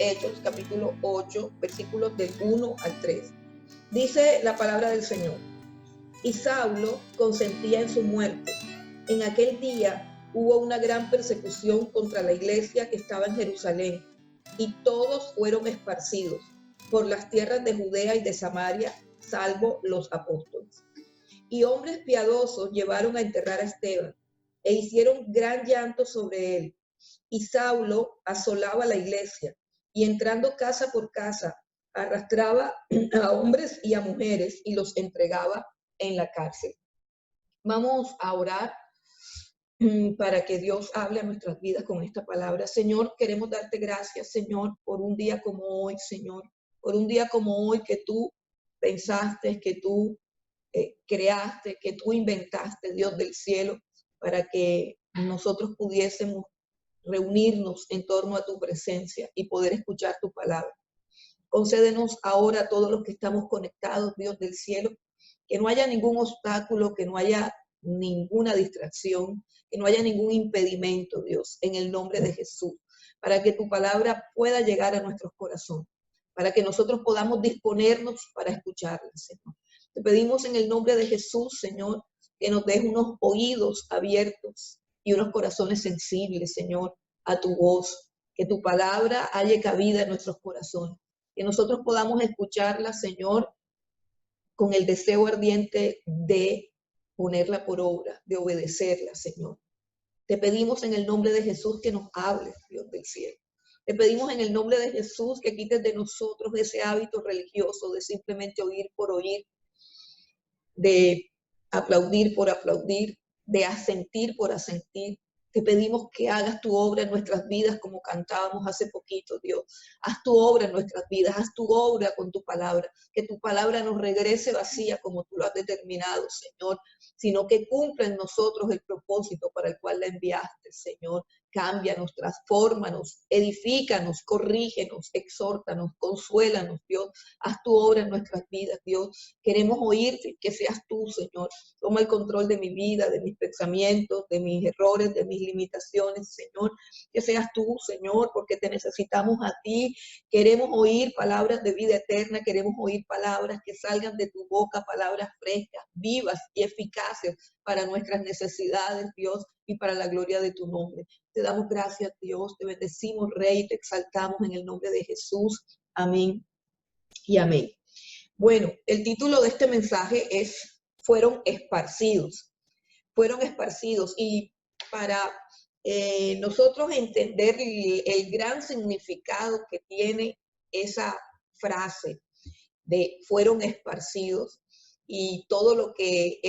Hechos, capítulo 8, versículos del 1 al 3. Dice la palabra del Señor: y Saulo consentía en su muerte. En aquel día hubo una gran persecución contra la iglesia que estaba en Jerusalén, y todos fueron esparcidos por las tierras de Judea y de Samaria, salvo los apóstoles. Y hombres piadosos llevaron a enterrar a Esteban, e hicieron gran llanto sobre él. Y Saulo asolaba la iglesia, y entrando casa por casa, arrastraba a hombres y a mujeres y los entregaba en la cárcel. Vamos a orar para que Dios hable a nuestras vidas con esta palabra. Señor, queremos darte gracias, Señor, por un día como hoy, Señor, por un día como hoy que tú pensaste, que tú creaste, que tú inventaste, Dios del cielo, para que nosotros pudiésemos reunirnos en torno a tu presencia y poder escuchar tu palabra. Concédenos ahora a todos los que estamos conectados, Dios del cielo, que no haya ningún obstáculo, que no haya ninguna distracción, que no haya ningún impedimento, Dios, en el nombre de Jesús, para que tu palabra pueda llegar a nuestros corazones, para que nosotros podamos disponernos para escucharla, Señor. Te pedimos en el nombre de Jesús, Señor, que nos des unos oídos abiertos y unos corazones sensibles, Señor, a tu voz, que tu palabra haya cabida en nuestros corazones, que nosotros podamos escucharla, Señor, con el deseo ardiente de ponerla por obra, de obedecerla, Señor. Te pedimos en el nombre de Jesús que nos hables, Dios del cielo. Te pedimos en el nombre de Jesús que quites de nosotros ese hábito religioso de simplemente oír por oír, de aplaudir por aplaudir, de asentir por asentir. Te pedimos que hagas tu obra en nuestras vidas como cantábamos hace poquito, Dios. Haz tu obra en nuestras vidas, haz tu obra con tu palabra. Que tu palabra nos regrese vacía como tú lo has determinado, Señor, sino que cumpla en nosotros el propósito para el cual la enviaste, Señor. Cámbianos, transfórmanos, edifícanos, corrígenos, exhórtanos, consuélanos, Dios. Haz tu obra en nuestras vidas, Dios. Queremos oírte, que seas tú, Señor. Toma el control de mi vida, de mis pensamientos, de mis errores, de mis limitaciones, Señor. Que seas tú, Señor, porque te necesitamos a ti. Queremos oír palabras de vida eterna, queremos oír palabras que salgan de tu boca, palabras frescas, vivas y eficaces para nuestras necesidades, Dios, y para la gloria de tu nombre. Te damos gracias, Dios, te bendecimos, Rey, te exaltamos en el nombre de Jesús. Amén y amén. Bueno, el título de este mensaje es Fueron esparcidos. Fueron esparcidos. Y para nosotros entender el gran significado que tiene esa frase de fueron esparcidos y todo lo que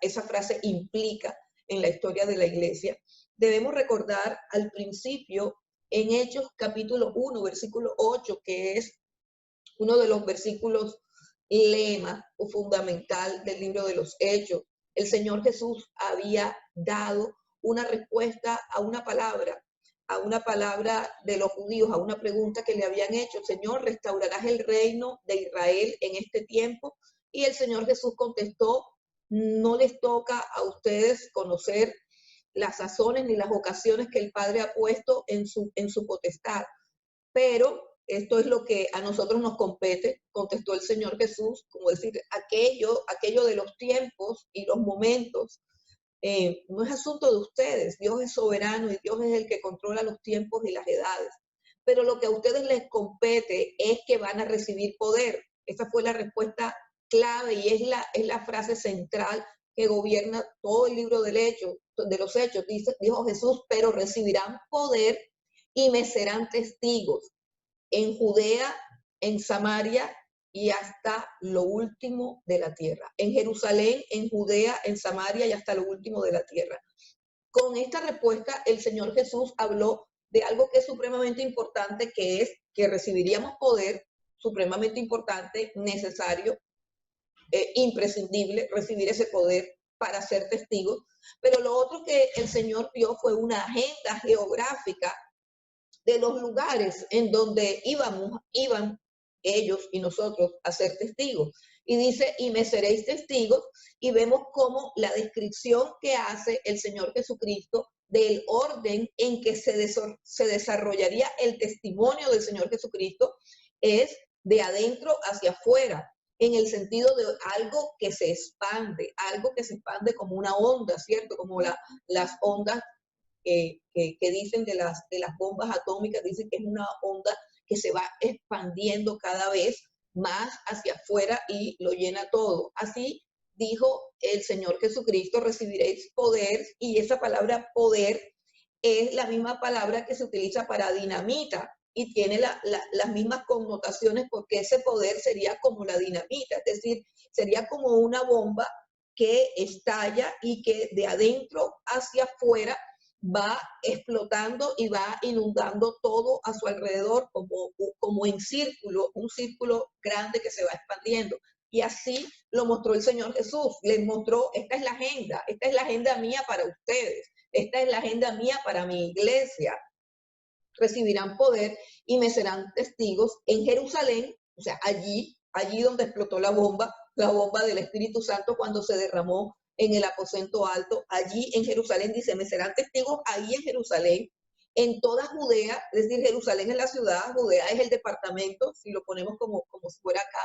esa frase implica en la historia de la iglesia, debemos recordar al principio en Hechos capítulo 1, versículo 8, que es uno de los versículos lema o fundamental del libro de los Hechos. El Señor Jesús había dado una respuesta a una palabra de los judíos, a una pregunta que le habían hecho: Señor, ¿restaurarás el reino de Israel en este tiempo? Y el Señor Jesús contestó: no les toca a ustedes conocer las sazones ni las ocasiones que el Padre ha puesto en su potestad, pero esto es lo que a nosotros nos compete, contestó el Señor Jesús, como decir, aquello de los tiempos y los momentos, no es asunto de ustedes. Dios es soberano y Dios es el que controla los tiempos y las edades. Pero lo que a ustedes les compete es que van a recibir poder. Esa fue la respuesta clave y es la frase central que gobierna todo el libro de los Hechos. Dijo Jesús: pero recibirán poder y me serán testigos en Judea, en Samaria y hasta lo último de la tierra. En Jerusalén, en Judea, en Samaria y hasta lo último de la tierra. Con esta respuesta, el Señor Jesús habló de algo que es supremamente importante, que es que recibiríamos poder, supremamente importante, necesario, imprescindible, recibir ese poder para ser testigos. Pero lo otro que el Señor dio fue una agenda geográfica de los lugares en donde iban ellos y nosotros a ser testigos. Y dice: y me seréis testigos, y vemos cómo la descripción que hace el Señor Jesucristo del orden en que se desarrollaría el testimonio del Señor Jesucristo es de adentro hacia afuera, en el sentido de algo que se expande como una onda, ¿cierto? Como las ondas que dicen de las bombas atómicas, dicen que es una onda que se va expandiendo cada vez más hacia afuera y lo llena todo. Así dijo el Señor Jesucristo, recibiréis poder, y esa palabra poder es la misma palabra que se utiliza para dinamita y tiene las mismas connotaciones, porque ese poder sería como la dinamita, es decir, sería como una bomba que estalla y que de adentro hacia afuera va explotando y va inundando todo a su alrededor como en círculo, un círculo grande que se va expandiendo. Y así lo mostró el Señor Jesús. Les mostró, esta es la agenda mía para ustedes, esta es la agenda mía para mi iglesia. Recibirán poder y me serán testigos en Jerusalén, o sea, allí donde explotó la bomba del Espíritu Santo cuando se derramó en el aposento alto, allí en Jerusalén, dice, me serán testigos ahí en Jerusalén, en toda Judea, es decir, Jerusalén es la ciudad, Judea es el departamento, si lo ponemos como si fuera acá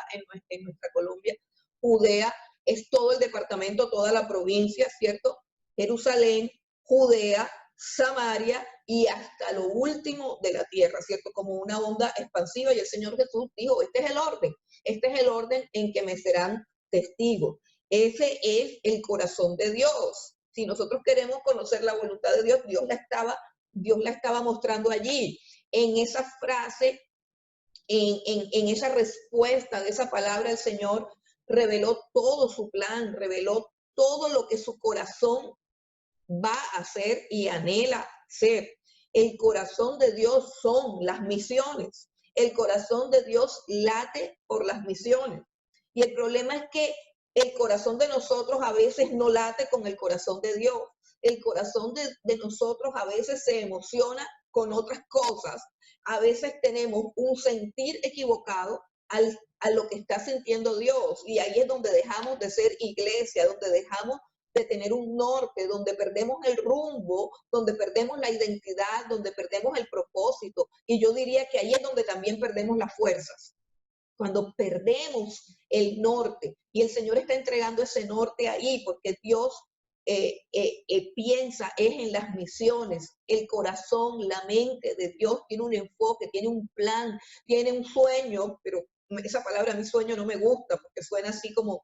en nuestra Colombia, Judea es todo el departamento, toda la provincia, ¿cierto? Jerusalén, Judea, Samaria y hasta lo último de la tierra, ¿cierto? Como una onda expansiva, y el Señor Jesús dijo, este es el orden en que me serán testigos. Ese es el corazón de Dios. Si nosotros queremos conocer la voluntad de Dios, Dios la estaba mostrando allí, en esa frase, en esa respuesta de esa palabra. El Señor reveló todo su plan, reveló todo lo que su corazón va a hacer y anhela ser. El corazón de Dios son las misiones. El corazón de Dios late por las misiones. Y el problema es que el corazón de nosotros a veces no late con el corazón de Dios. El corazón de nosotros a veces se emociona con otras cosas. A veces tenemos un sentir equivocado a lo que está sintiendo Dios. Y ahí es donde dejamos de ser iglesia, donde dejamos de tener un norte, donde perdemos el rumbo, donde perdemos la identidad, donde perdemos el propósito. Y yo diría que ahí es donde también perdemos las fuerzas. Cuando perdemos el norte, y el Señor está entregando ese norte ahí, porque Dios piensa es en las misiones. El corazón, la mente de Dios tiene un enfoque, tiene un plan, tiene un sueño, pero esa palabra, mi sueño, no me gusta porque suena así como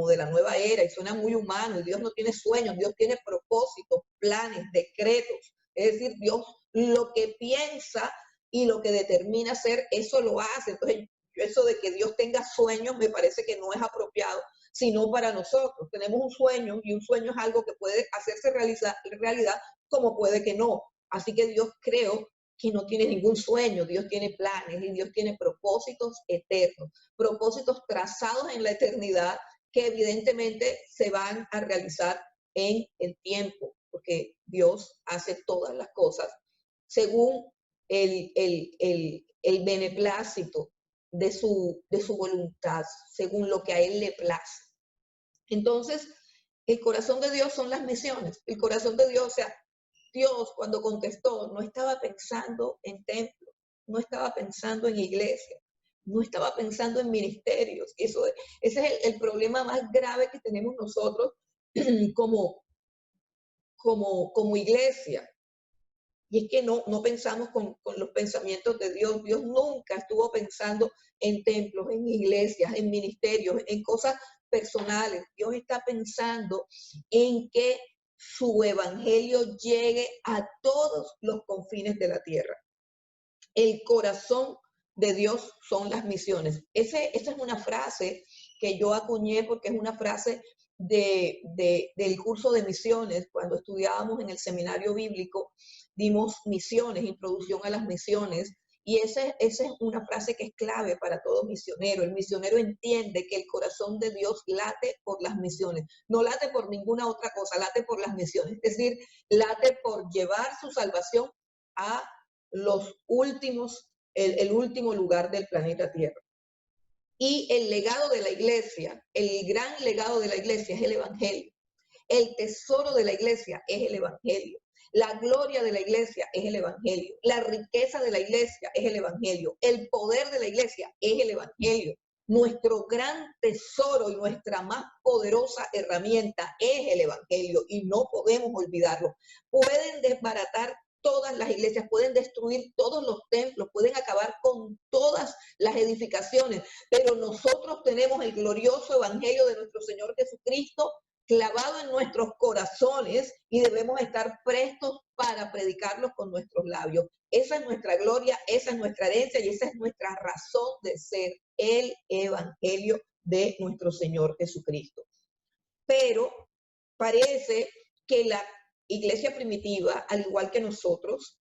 de la nueva era y suena muy humano. Y Dios no tiene sueños, Dios tiene propósitos, planes, decretos. Es decir, Dios lo que piensa y lo que determina hacer, eso lo hace. Entonces, eso de que Dios tenga sueños me parece que no es apropiado, sino para nosotros. Tenemos un sueño, y un sueño es algo que puede hacerse realidad como puede que no. Así que Dios, creo que no tiene ningún sueño, Dios tiene planes y Dios tiene propósitos eternos, propósitos trazados en la eternidad que evidentemente se van a realizar en el tiempo, porque Dios hace todas las cosas según el beneplácito de su voluntad, según lo que a Él le place. Entonces, el corazón de Dios son las misiones. El corazón de Dios, o sea, Dios cuando contestó no estaba pensando en templo, no estaba pensando en iglesia, no estaba pensando en ministerios. Ese es el problema más grave que tenemos nosotros como iglesia. Y es que no pensamos con los pensamientos de Dios. Dios nunca estuvo pensando en templos, en iglesias, en ministerios, en cosas personales. Dios está pensando en que su evangelio llegue a todos los confines de la tierra. El corazón de Dios son las misiones. Esa es una frase que yo acuñé porque es una frase del curso de misiones. Cuando estudiábamos en el seminario bíblico, dimos misiones, introducción a las misiones, y esa es una frase que es clave para todo misionero. El misionero entiende que el corazón de Dios late por las misiones, no late por ninguna otra cosa, late por las misiones, es decir, late por llevar su salvación a los últimos, el último lugar del planeta Tierra. Y el legado de la iglesia, el gran legado de la iglesia es el evangelio. El tesoro de la iglesia es el evangelio. La gloria de la iglesia es el evangelio. La riqueza de la iglesia es el evangelio. El poder de la iglesia es el evangelio. Nuestro gran tesoro y nuestra más poderosa herramienta es el evangelio y no podemos olvidarlo. Pueden desbaratar todas las iglesias, pueden destruir todos los templos, pueden acabar con todas las edificaciones, pero nosotros tenemos el glorioso evangelio de nuestro Señor Jesucristo clavado en nuestros corazones y debemos estar prestos para predicarlos con nuestros labios. Esa es nuestra gloria, esa es nuestra herencia y esa es nuestra razón de ser, el evangelio de nuestro Señor Jesucristo. Pero parece que la iglesia primitiva, al igual que nosotros,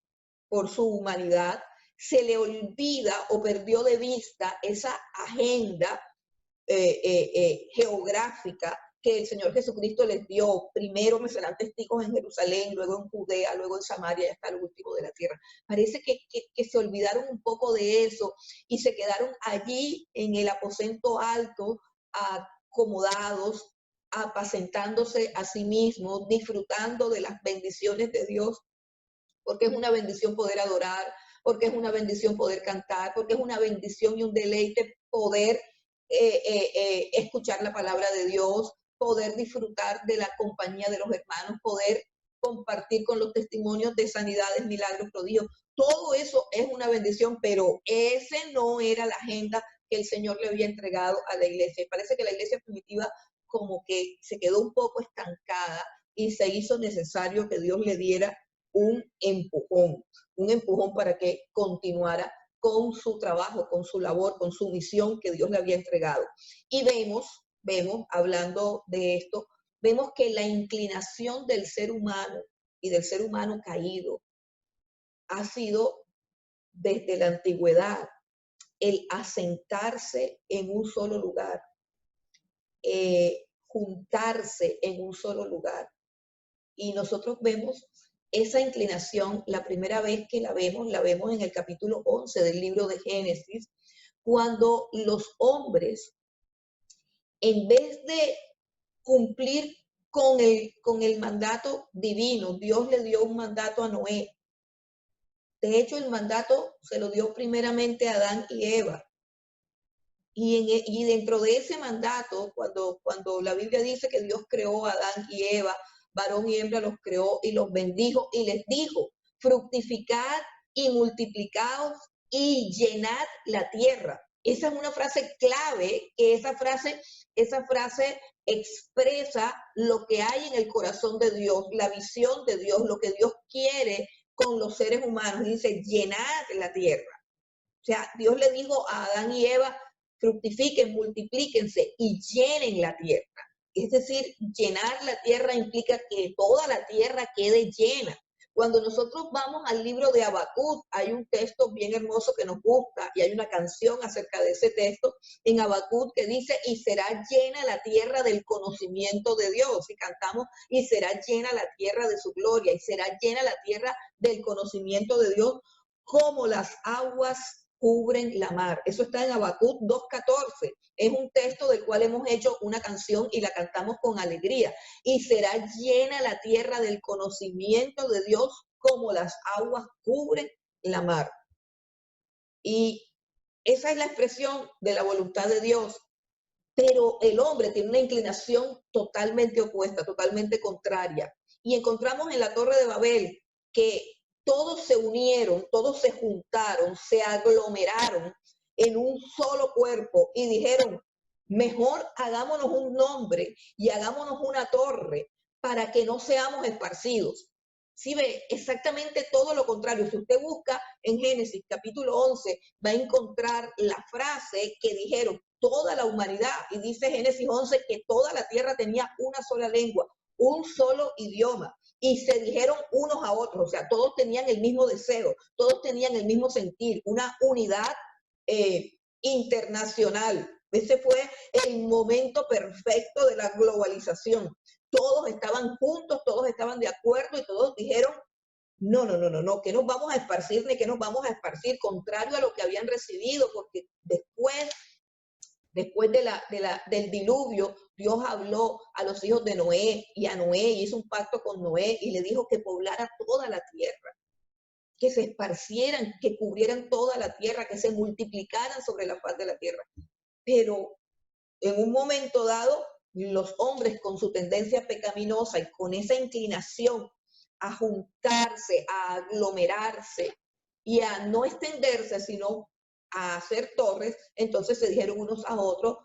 por su humanidad, se le olvida o perdió de vista esa agenda geográfica que el Señor Jesucristo les dio. Primero me serán testigos en Jerusalén, luego en Judea, luego en Samaria y hasta lo último de la tierra. Parece que se olvidaron un poco de eso y se quedaron allí en el aposento alto, acomodados, apacentándose a sí mismos, disfrutando de las bendiciones de Dios, porque es una bendición poder adorar, porque es una bendición poder cantar, porque es una bendición y un deleite poder escuchar la palabra de Dios, poder disfrutar de la compañía de los hermanos, poder compartir con los testimonios de sanidades, milagros, prodigios. Todo eso es una bendición, pero ese no era la agenda que el Señor le había entregado a la iglesia. Y parece que la iglesia primitiva como que se quedó un poco estancada y se hizo necesario que Dios le diera un empujón para que continuara con su trabajo, con su labor, con su misión que Dios le había entregado. Y vemos, hablando de esto, vemos que la inclinación del ser humano y del ser humano caído ha sido desde la antigüedad el asentarse en un solo lugar, juntarse en un solo lugar. Y nosotros vemos esa inclinación, la primera vez que la vemos en el capítulo 11 del libro de Génesis, cuando los hombres, en vez de cumplir con el mandato divino, Dios le dio un mandato a Noé. De hecho, el mandato se lo dio primeramente a Adán y Eva. Y dentro de ese mandato, cuando la Biblia dice que Dios creó a Adán y Eva, varón y hembra los creó y los bendijo y les dijo, fructificad y multiplicaos y llenad la tierra. Esa es una frase clave, que esa frase expresa lo que hay en el corazón de Dios, la visión de Dios, lo que Dios quiere con los seres humanos. Dice, llenad la tierra. O sea, Dios le dijo a Adán y Eva, fructifiquen, multiplíquense y llenen la tierra. Es decir, llenar la tierra implica que toda la tierra quede llena. Cuando nosotros vamos al libro de Habacuc, hay un texto bien hermoso que nos gusta y hay una canción acerca de ese texto en Habacuc que dice, y será llena la tierra del conocimiento de Dios. Y cantamos, y será llena la tierra de su gloria, y será llena la tierra del conocimiento de Dios, como las aguas cubren la mar. Eso está en Habacuc 2:14. Es un texto del cual hemos hecho una canción y la cantamos con alegría. Y será llena la tierra del conocimiento de Dios como las aguas cubren la mar. Y esa es la expresión de la voluntad de Dios. Pero el hombre tiene una inclinación totalmente opuesta, totalmente contraria. Y encontramos en la Torre de Babel que todos se unieron, todos se juntaron, se aglomeraron en un solo cuerpo y dijeron, mejor hagámonos un nombre y hagámonos una torre para que no seamos esparcidos. Sí ve, exactamente todo lo contrario. Si usted busca en Génesis capítulo 11, va a encontrar la frase que dijeron toda la humanidad, y dice Génesis 11 que toda la tierra tenía una sola lengua, un solo idioma, y se dijeron unos a otros, o sea, todos tenían el mismo deseo, todos tenían el mismo sentir, una unidad internacional. Ese fue el momento perfecto de la globalización. Todos estaban juntos, todos estaban de acuerdo y todos dijeron, no, que nos vamos a esparcir, ni que nos vamos a esparcir, contrario a lo que habían recibido, porque después del diluvio, Dios habló a los hijos de Noé y a Noé y hizo un pacto con Noé y le dijo que poblara toda la tierra, que se esparcieran, que cubrieran toda la tierra, que se multiplicaran sobre la faz de la tierra. Pero en un momento dado, los hombres con su tendencia pecaminosa y con esa inclinación a juntarse, a aglomerarse y a no extenderse, sino a hacer torres, entonces se dijeron unos a otros,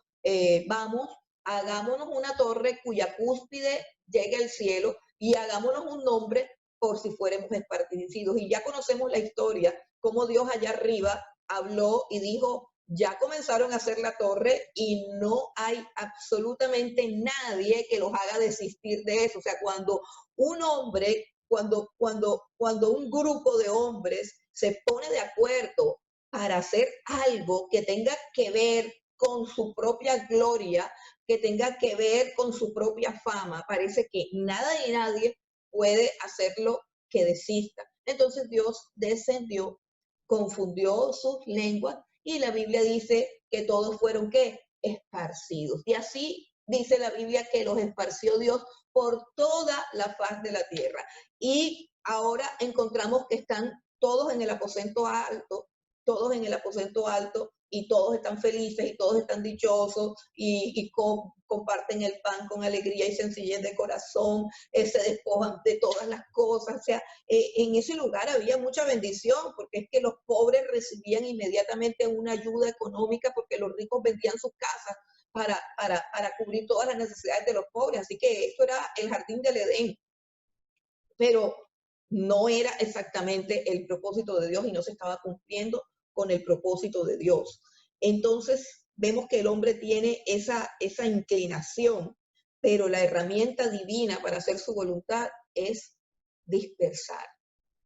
vamos, hagámonos una torre cuya cúspide llegue al cielo y hagámonos un nombre por si fuéramos esparcidos. Y ya conocemos la historia, cómo Dios allá arriba habló y dijo, ya comenzaron a hacer la torre y no hay absolutamente nadie que los haga desistir de eso. O sea, cuando un hombre, cuando un grupo de hombres se pone de acuerdo para hacer algo que tenga que ver con su propia gloria, que tenga que ver con su propia fama, parece que nada y nadie puede hacerlo que desista. Entonces Dios descendió, confundió sus lenguas y la Biblia dice que todos fueron, ¿qué? Esparcidos. Y así dice la Biblia que los esparció Dios por toda la faz de la tierra. Y ahora encontramos que están todos en el aposento alto, todos en el aposento alto, y todos están felices y todos están dichosos y comparten el pan con alegría y sencillez de corazón, se despojan de todas las cosas. O sea, en ese lugar había mucha bendición, porque es que los pobres recibían inmediatamente una ayuda económica porque los ricos vendían sus casas para cubrir todas las necesidades de los pobres. Así que eso era el jardín del Edén. Pero no era exactamente el propósito de Dios y no se estaba cumpliendo con el propósito de Dios. Entonces vemos que el hombre tiene esa inclinación, pero la herramienta divina para hacer su voluntad es dispersar,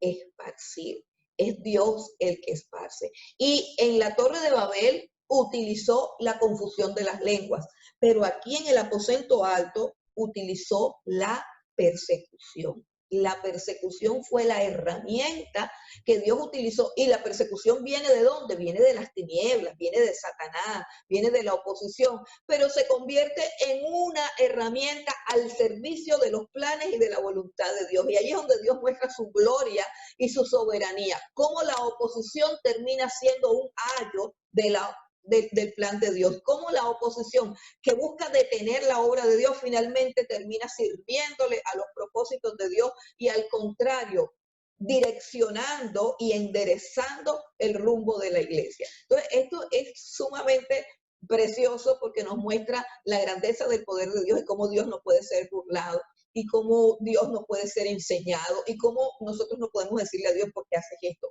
esparcir. Es Dios el que esparce. Y en la Torre de Babel utilizó la confusión de las lenguas, pero aquí en el aposento alto utilizó la persecución. La persecución fue la herramienta que Dios utilizó, y la persecución viene ¿de dónde? Viene de las tinieblas, viene de Satanás, viene de la oposición, pero se convierte en una herramienta al servicio de los planes y de la voluntad de Dios. Y ahí es donde Dios muestra su gloria y su soberanía, cómo la oposición termina siendo un ayo del plan de Dios, cómo la oposición que busca detener la obra de Dios finalmente termina sirviéndole a los propósitos de Dios y al contrario, direccionando y enderezando el rumbo de la iglesia. Entonces, esto es sumamente precioso porque nos muestra la grandeza del poder de Dios y cómo Dios no puede ser burlado y cómo Dios no puede ser enseñado y cómo nosotros no podemos decirle a Dios por qué haces esto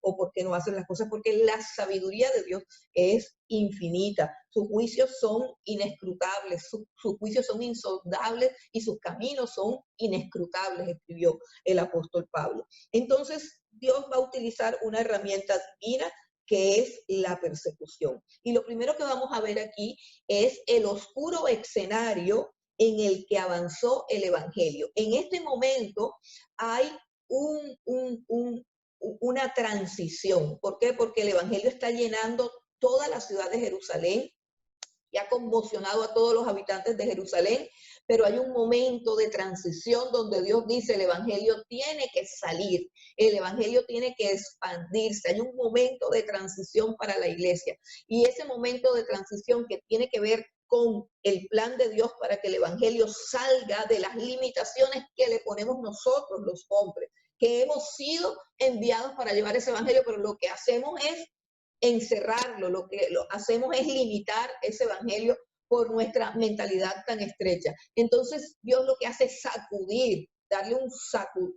o por qué no haces las cosas, porque la sabiduría de Dios es infinita, sus juicios son inescrutables, sus juicios son insondables y sus caminos son inescrutables, escribió el apóstol Pablo. Entonces, Dios va a utilizar una herramienta divina que es la persecución. Y lo primero que vamos a ver aquí es el oscuro escenario en el que avanzó el Evangelio. En este momento hay una transición. ¿Por qué? Porque el Evangelio está llenando toda la ciudad de Jerusalén y ha conmocionado a todos los habitantes de Jerusalén, pero hay un momento de transición donde Dios dice, el Evangelio tiene que salir, el Evangelio tiene que expandirse, hay un momento de transición para la iglesia, y ese momento de transición que tiene que ver con el plan de Dios para que el Evangelio salga de las limitaciones que le ponemos nosotros los hombres, que hemos sido enviados para llevar ese Evangelio, pero lo que hacemos es encerrarlo, lo que hacemos es limitar ese evangelio por nuestra mentalidad tan estrecha. Entonces Dios lo que hace es sacudir, darle un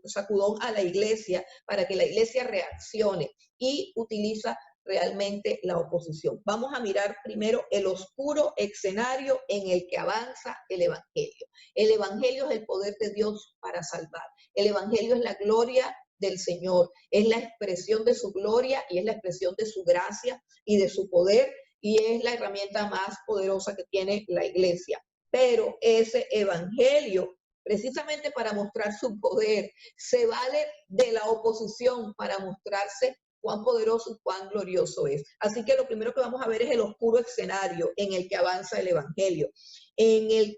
sacudón a la iglesia para que la iglesia reaccione y utiliza realmente la oposición. Vamos a mirar primero el oscuro escenario en el que avanza el evangelio. El evangelio es el poder de Dios para salvar. El evangelio es la gloria del Señor, es la expresión de su gloria y es la expresión de su gracia y de su poder, y es la herramienta más poderosa que tiene la iglesia. Pero ese evangelio, precisamente para mostrar su poder, se vale de la oposición para mostrarse cuán poderoso y cuán glorioso es. Así que lo primero que vamos a ver es el oscuro escenario en el que avanza el Evangelio. En el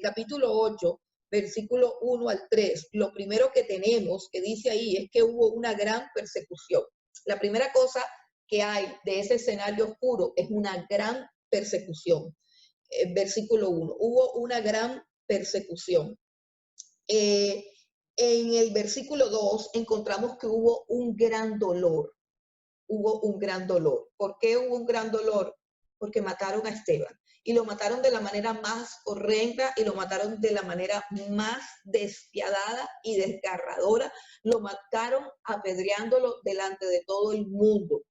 capítulo 8, versículo 1 al 3, lo primero que tenemos que dice ahí es que hubo una gran persecución. La primera cosa que hay de ese escenario oscuro es una gran persecución. Versículo 1, hubo una gran persecución. En el versículo 2 encontramos que hubo un gran dolor. Hubo un gran dolor. ¿Por qué hubo un gran dolor? Porque mataron a Esteban. Y lo mataron de la manera más horrenda y lo mataron de la manera más despiadada y desgarradora. Lo mataron apedreándolo delante de todo el mundo.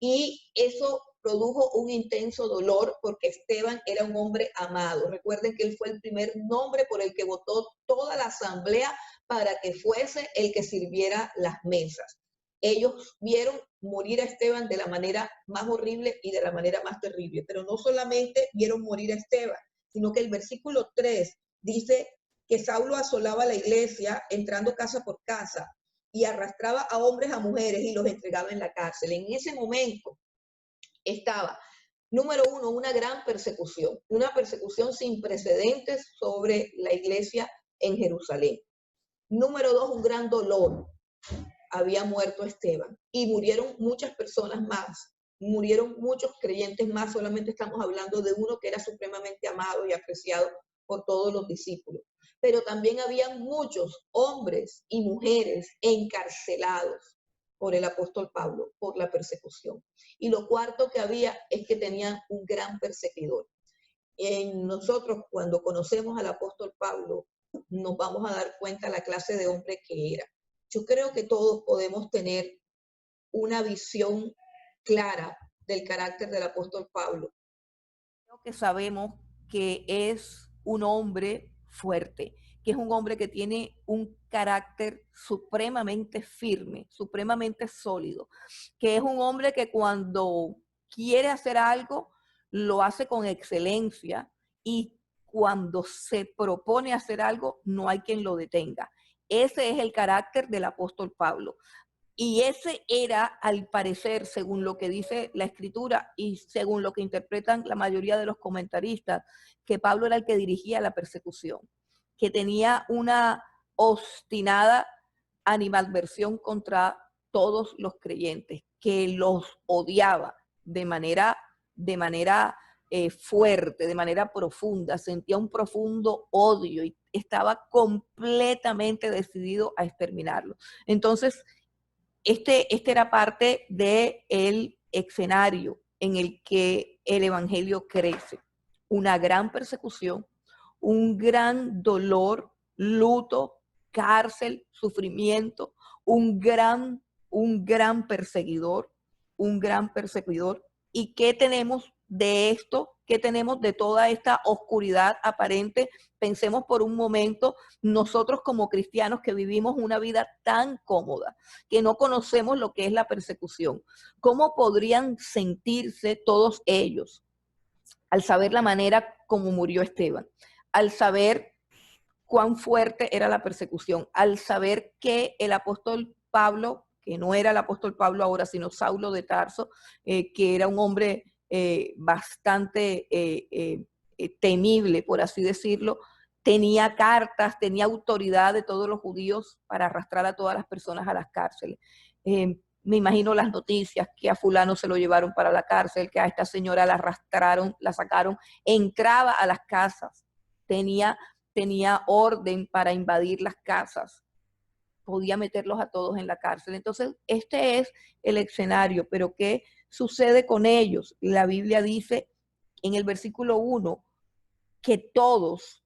Y eso produjo un intenso dolor porque Esteban era un hombre amado. Recuerden que él fue el primer nombre por el que votó toda la asamblea para que fuese el que sirviera las mesas. Ellos vieron morir a Esteban de la manera más horrible y de la manera más terrible, pero no solamente vieron morir a Esteban, sino que el versículo 3 dice que Saulo asolaba la iglesia entrando casa por casa y arrastraba a hombres, a mujeres y los entregaba en la cárcel. En ese momento estaba, número uno, una gran persecución, una persecución sin precedentes sobre la iglesia en Jerusalén. Número dos, un gran dolor. Había muerto Esteban y murieron muchas personas más, murieron muchos creyentes más, solamente estamos hablando de uno que era supremamente amado y apreciado por todos los discípulos. Pero también habían muchos hombres y mujeres encarcelados por el apóstol Pablo, por la persecución. Y lo cuarto que había es que tenían un gran perseguidor. En nosotros, cuando conocemos al apóstol Pablo, nos vamos a dar cuenta de la clase de hombre que era. Yo creo que todos podemos tener una visión clara del carácter del apóstol Pablo. Creo que sabemos que es un hombre fuerte, que es un hombre que tiene un carácter supremamente firme, supremamente sólido, que es un hombre que cuando quiere hacer algo, lo hace con excelencia y cuando se propone hacer algo, no hay quien lo detenga. Ese es el carácter del apóstol Pablo. Y ese era, al parecer, según lo que dice la escritura y según lo que interpretan la mayoría de los comentaristas, que Pablo era el que dirigía la persecución, que tenía una obstinada animadversión contra todos los creyentes, que los odiaba de manera fuerte, de manera profunda, sentía un profundo odio y estaba completamente decidido a exterminarlo. Entonces, este era parte del escenario en el que el evangelio crece. Una gran persecución, un gran dolor, luto, cárcel, sufrimiento, un gran perseguidor, un gran perseguidor. ¿Y qué tenemos de esto? ¿Qué tenemos de toda esta oscuridad aparente? Pensemos por un momento nosotros como cristianos que vivimos una vida tan cómoda, que no conocemos lo que es la persecución. ¿Cómo podrían sentirse todos ellos al saber la manera como murió Esteban? Al saber cuán fuerte era la persecución, al saber que el apóstol Pablo, que no era el apóstol Pablo ahora, sino Saulo de Tarso, que era un hombre bastante temible, por así decirlo, tenía cartas, tenía autoridad de todos los judíos para arrastrar a todas las personas a las cárceles. Me imagino las noticias que a fulano se lo llevaron para la cárcel, que a esta señora la arrastraron, la sacaron, entraba a las casas, tenía orden para invadir las casas, podía meterlos a todos en la cárcel. Entonces, este es el escenario, pero ¿qué sucede con ellos? La Biblia dice en el versículo 1 que todos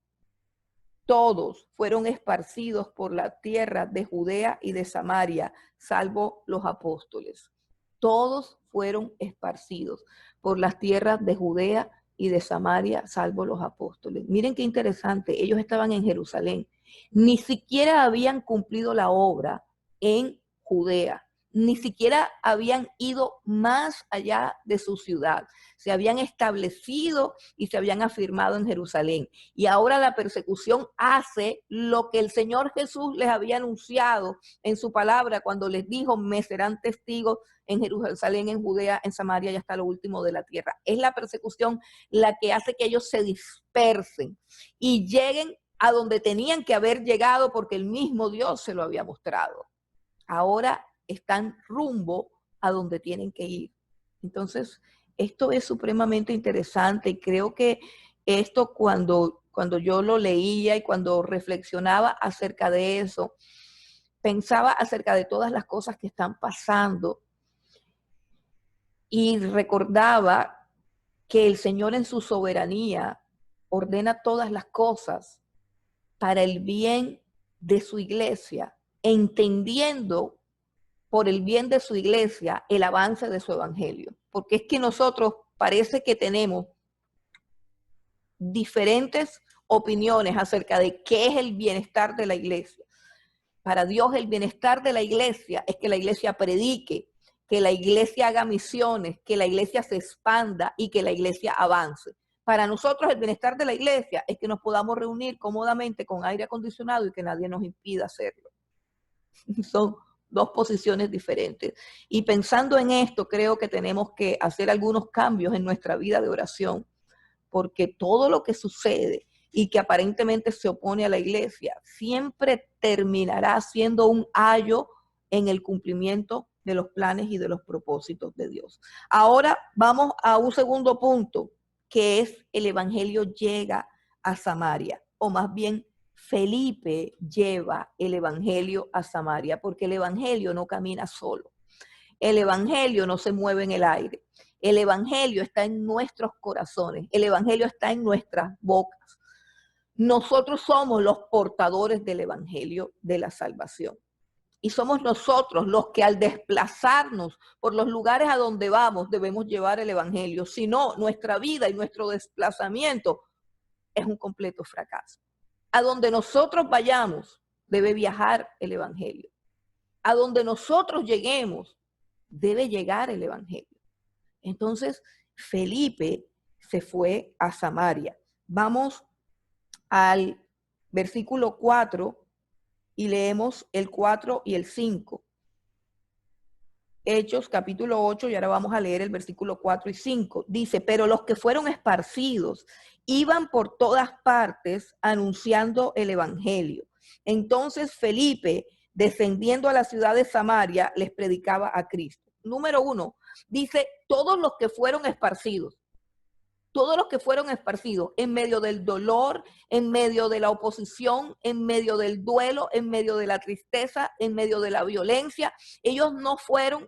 fueron esparcidos por la tierra de Judea y de Samaria, salvo los apóstoles. Todos fueron esparcidos por las tierras de Judea y de Samaria, salvo los apóstoles. Miren qué interesante, ellos estaban en Jerusalén. Ni siquiera habían cumplido la obra en Judea. ni siquiera habían ido más allá de su ciudad. Se habían establecido y se habían afirmado en Jerusalén. Y ahora la persecución hace lo que el Señor Jesús les había anunciado en su palabra cuando les dijo: me serán testigos en Jerusalén, en Judea, en Samaria y hasta lo último de la tierra. Es la persecución la que hace que ellos se dispersen y lleguen a donde tenían que haber llegado, porque el mismo Dios se lo había mostrado. Ahora están rumbo a donde tienen que ir. Entonces, esto es supremamente interesante y creo que esto cuando yo lo leía y cuando reflexionaba acerca de eso, pensaba acerca de todas las cosas que están pasando y recordaba que el Señor en su soberanía ordena todas las cosas para el bien de su iglesia, entendiendo por el bien de su iglesia el avance de su evangelio. Porque es que nosotros parece que tenemos diferentes opiniones acerca de qué es el bienestar de la iglesia. Para Dios el bienestar de la iglesia es que la iglesia predique, que la iglesia haga misiones, que la iglesia se expanda y que la iglesia avance. Para nosotros el bienestar de la iglesia es que nos podamos reunir cómodamente con aire acondicionado y que nadie nos impida hacerlo. Son dos posiciones diferentes. Y pensando en esto, creo que tenemos que hacer algunos cambios en nuestra vida de oración, porque todo lo que sucede y que aparentemente se opone a la iglesia siempre terminará siendo un ayo en el cumplimiento de los planes y de los propósitos de Dios. Ahora vamos a un segundo punto, que es el evangelio llega a Samaria, o más bien Felipe lleva el evangelio a Samaria, porque el evangelio no camina solo. El evangelio no se mueve en el aire. El evangelio está en nuestros corazones. El evangelio está en nuestras bocas. Nosotros somos los portadores del evangelio de la salvación. Y somos nosotros los que al desplazarnos por los lugares a donde vamos debemos llevar el evangelio. Si no, nuestra vida y nuestro desplazamiento es un completo fracaso. A donde nosotros vayamos debe viajar el evangelio. A donde nosotros lleguemos debe llegar el evangelio. Entonces, Felipe se fue a Samaria. Vamos al versículo 4 y leemos el 4 y el 5. Hechos capítulo 8, y ahora vamos a leer el versículo 4 y 5. Dice: pero los que fueron esparcidos iban por todas partes anunciando el evangelio. Entonces Felipe, descendiendo a la ciudad de Samaria, les predicaba a Cristo. Número 1, dice: todos los que fueron esparcidos. Todos los que fueron esparcidos en medio del dolor, en medio de la oposición, en medio del duelo, en medio de la tristeza, en medio de la violencia. Ellos no fueron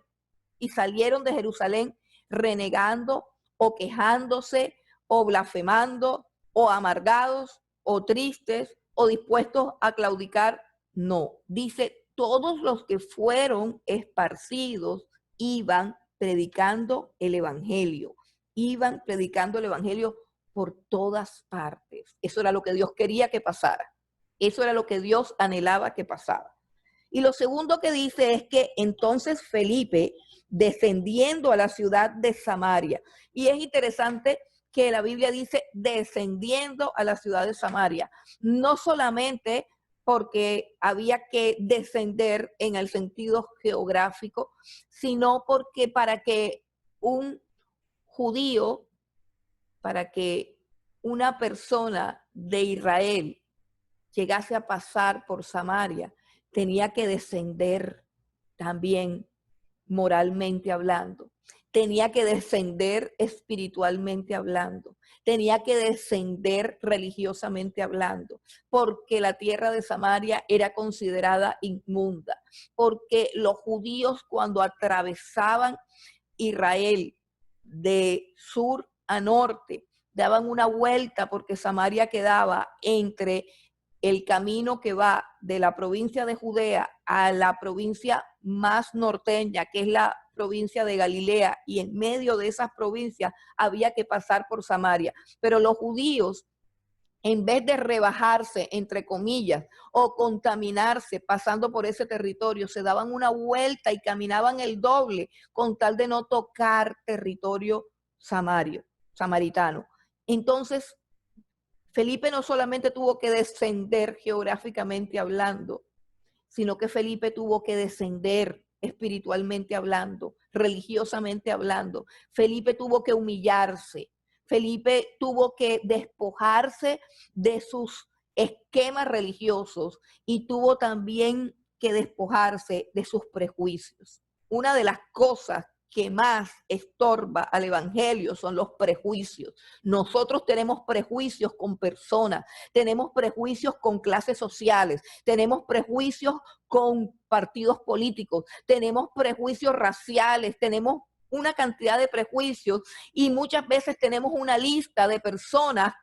y salieron de Jerusalén renegando o quejándose o blasfemando o amargados o tristes o dispuestos a claudicar. No, dice: todos los que fueron esparcidos iban predicando el evangelio. Iban predicando el evangelio por todas partes. Eso era lo que Dios quería que pasara. Eso era lo que Dios anhelaba que pasara. Y lo segundo que dice es que entonces Felipe, descendiendo a la ciudad de Samaria. Y es interesante que la Biblia dice descendiendo a la ciudad de Samaria. No solamente porque había que descender en el sentido geográfico, sino porque para que un judío, para que una persona de Israel llegase a pasar por Samaria, tenía que descender también moralmente hablando, tenía que descender espiritualmente hablando, tenía que descender religiosamente hablando, porque la tierra de Samaria era considerada inmunda, porque los judíos cuando atravesaban Israel de sur a norte, daban una vuelta porque Samaria quedaba entre el camino que va de la provincia de Judea a la provincia más norteña, que es la provincia de Galilea, y en medio de esas provincias había que pasar por Samaria. Pero los judíos en vez de rebajarse, entre comillas, o contaminarse pasando por ese territorio, se daban una vuelta y caminaban el doble con tal de no tocar territorio samaritano. Entonces, Felipe no solamente tuvo que descender geográficamente hablando, sino que Felipe tuvo que descender espiritualmente hablando, religiosamente hablando. Felipe tuvo que humillarse. Felipe tuvo que despojarse de sus esquemas religiosos y tuvo también que despojarse de sus prejuicios. Una de las cosas que más estorba al evangelio son los prejuicios. Nosotros tenemos prejuicios con personas, tenemos prejuicios con clases sociales, tenemos prejuicios con partidos políticos, tenemos prejuicios raciales, tenemos una cantidad de prejuicios y muchas veces tenemos una lista de personas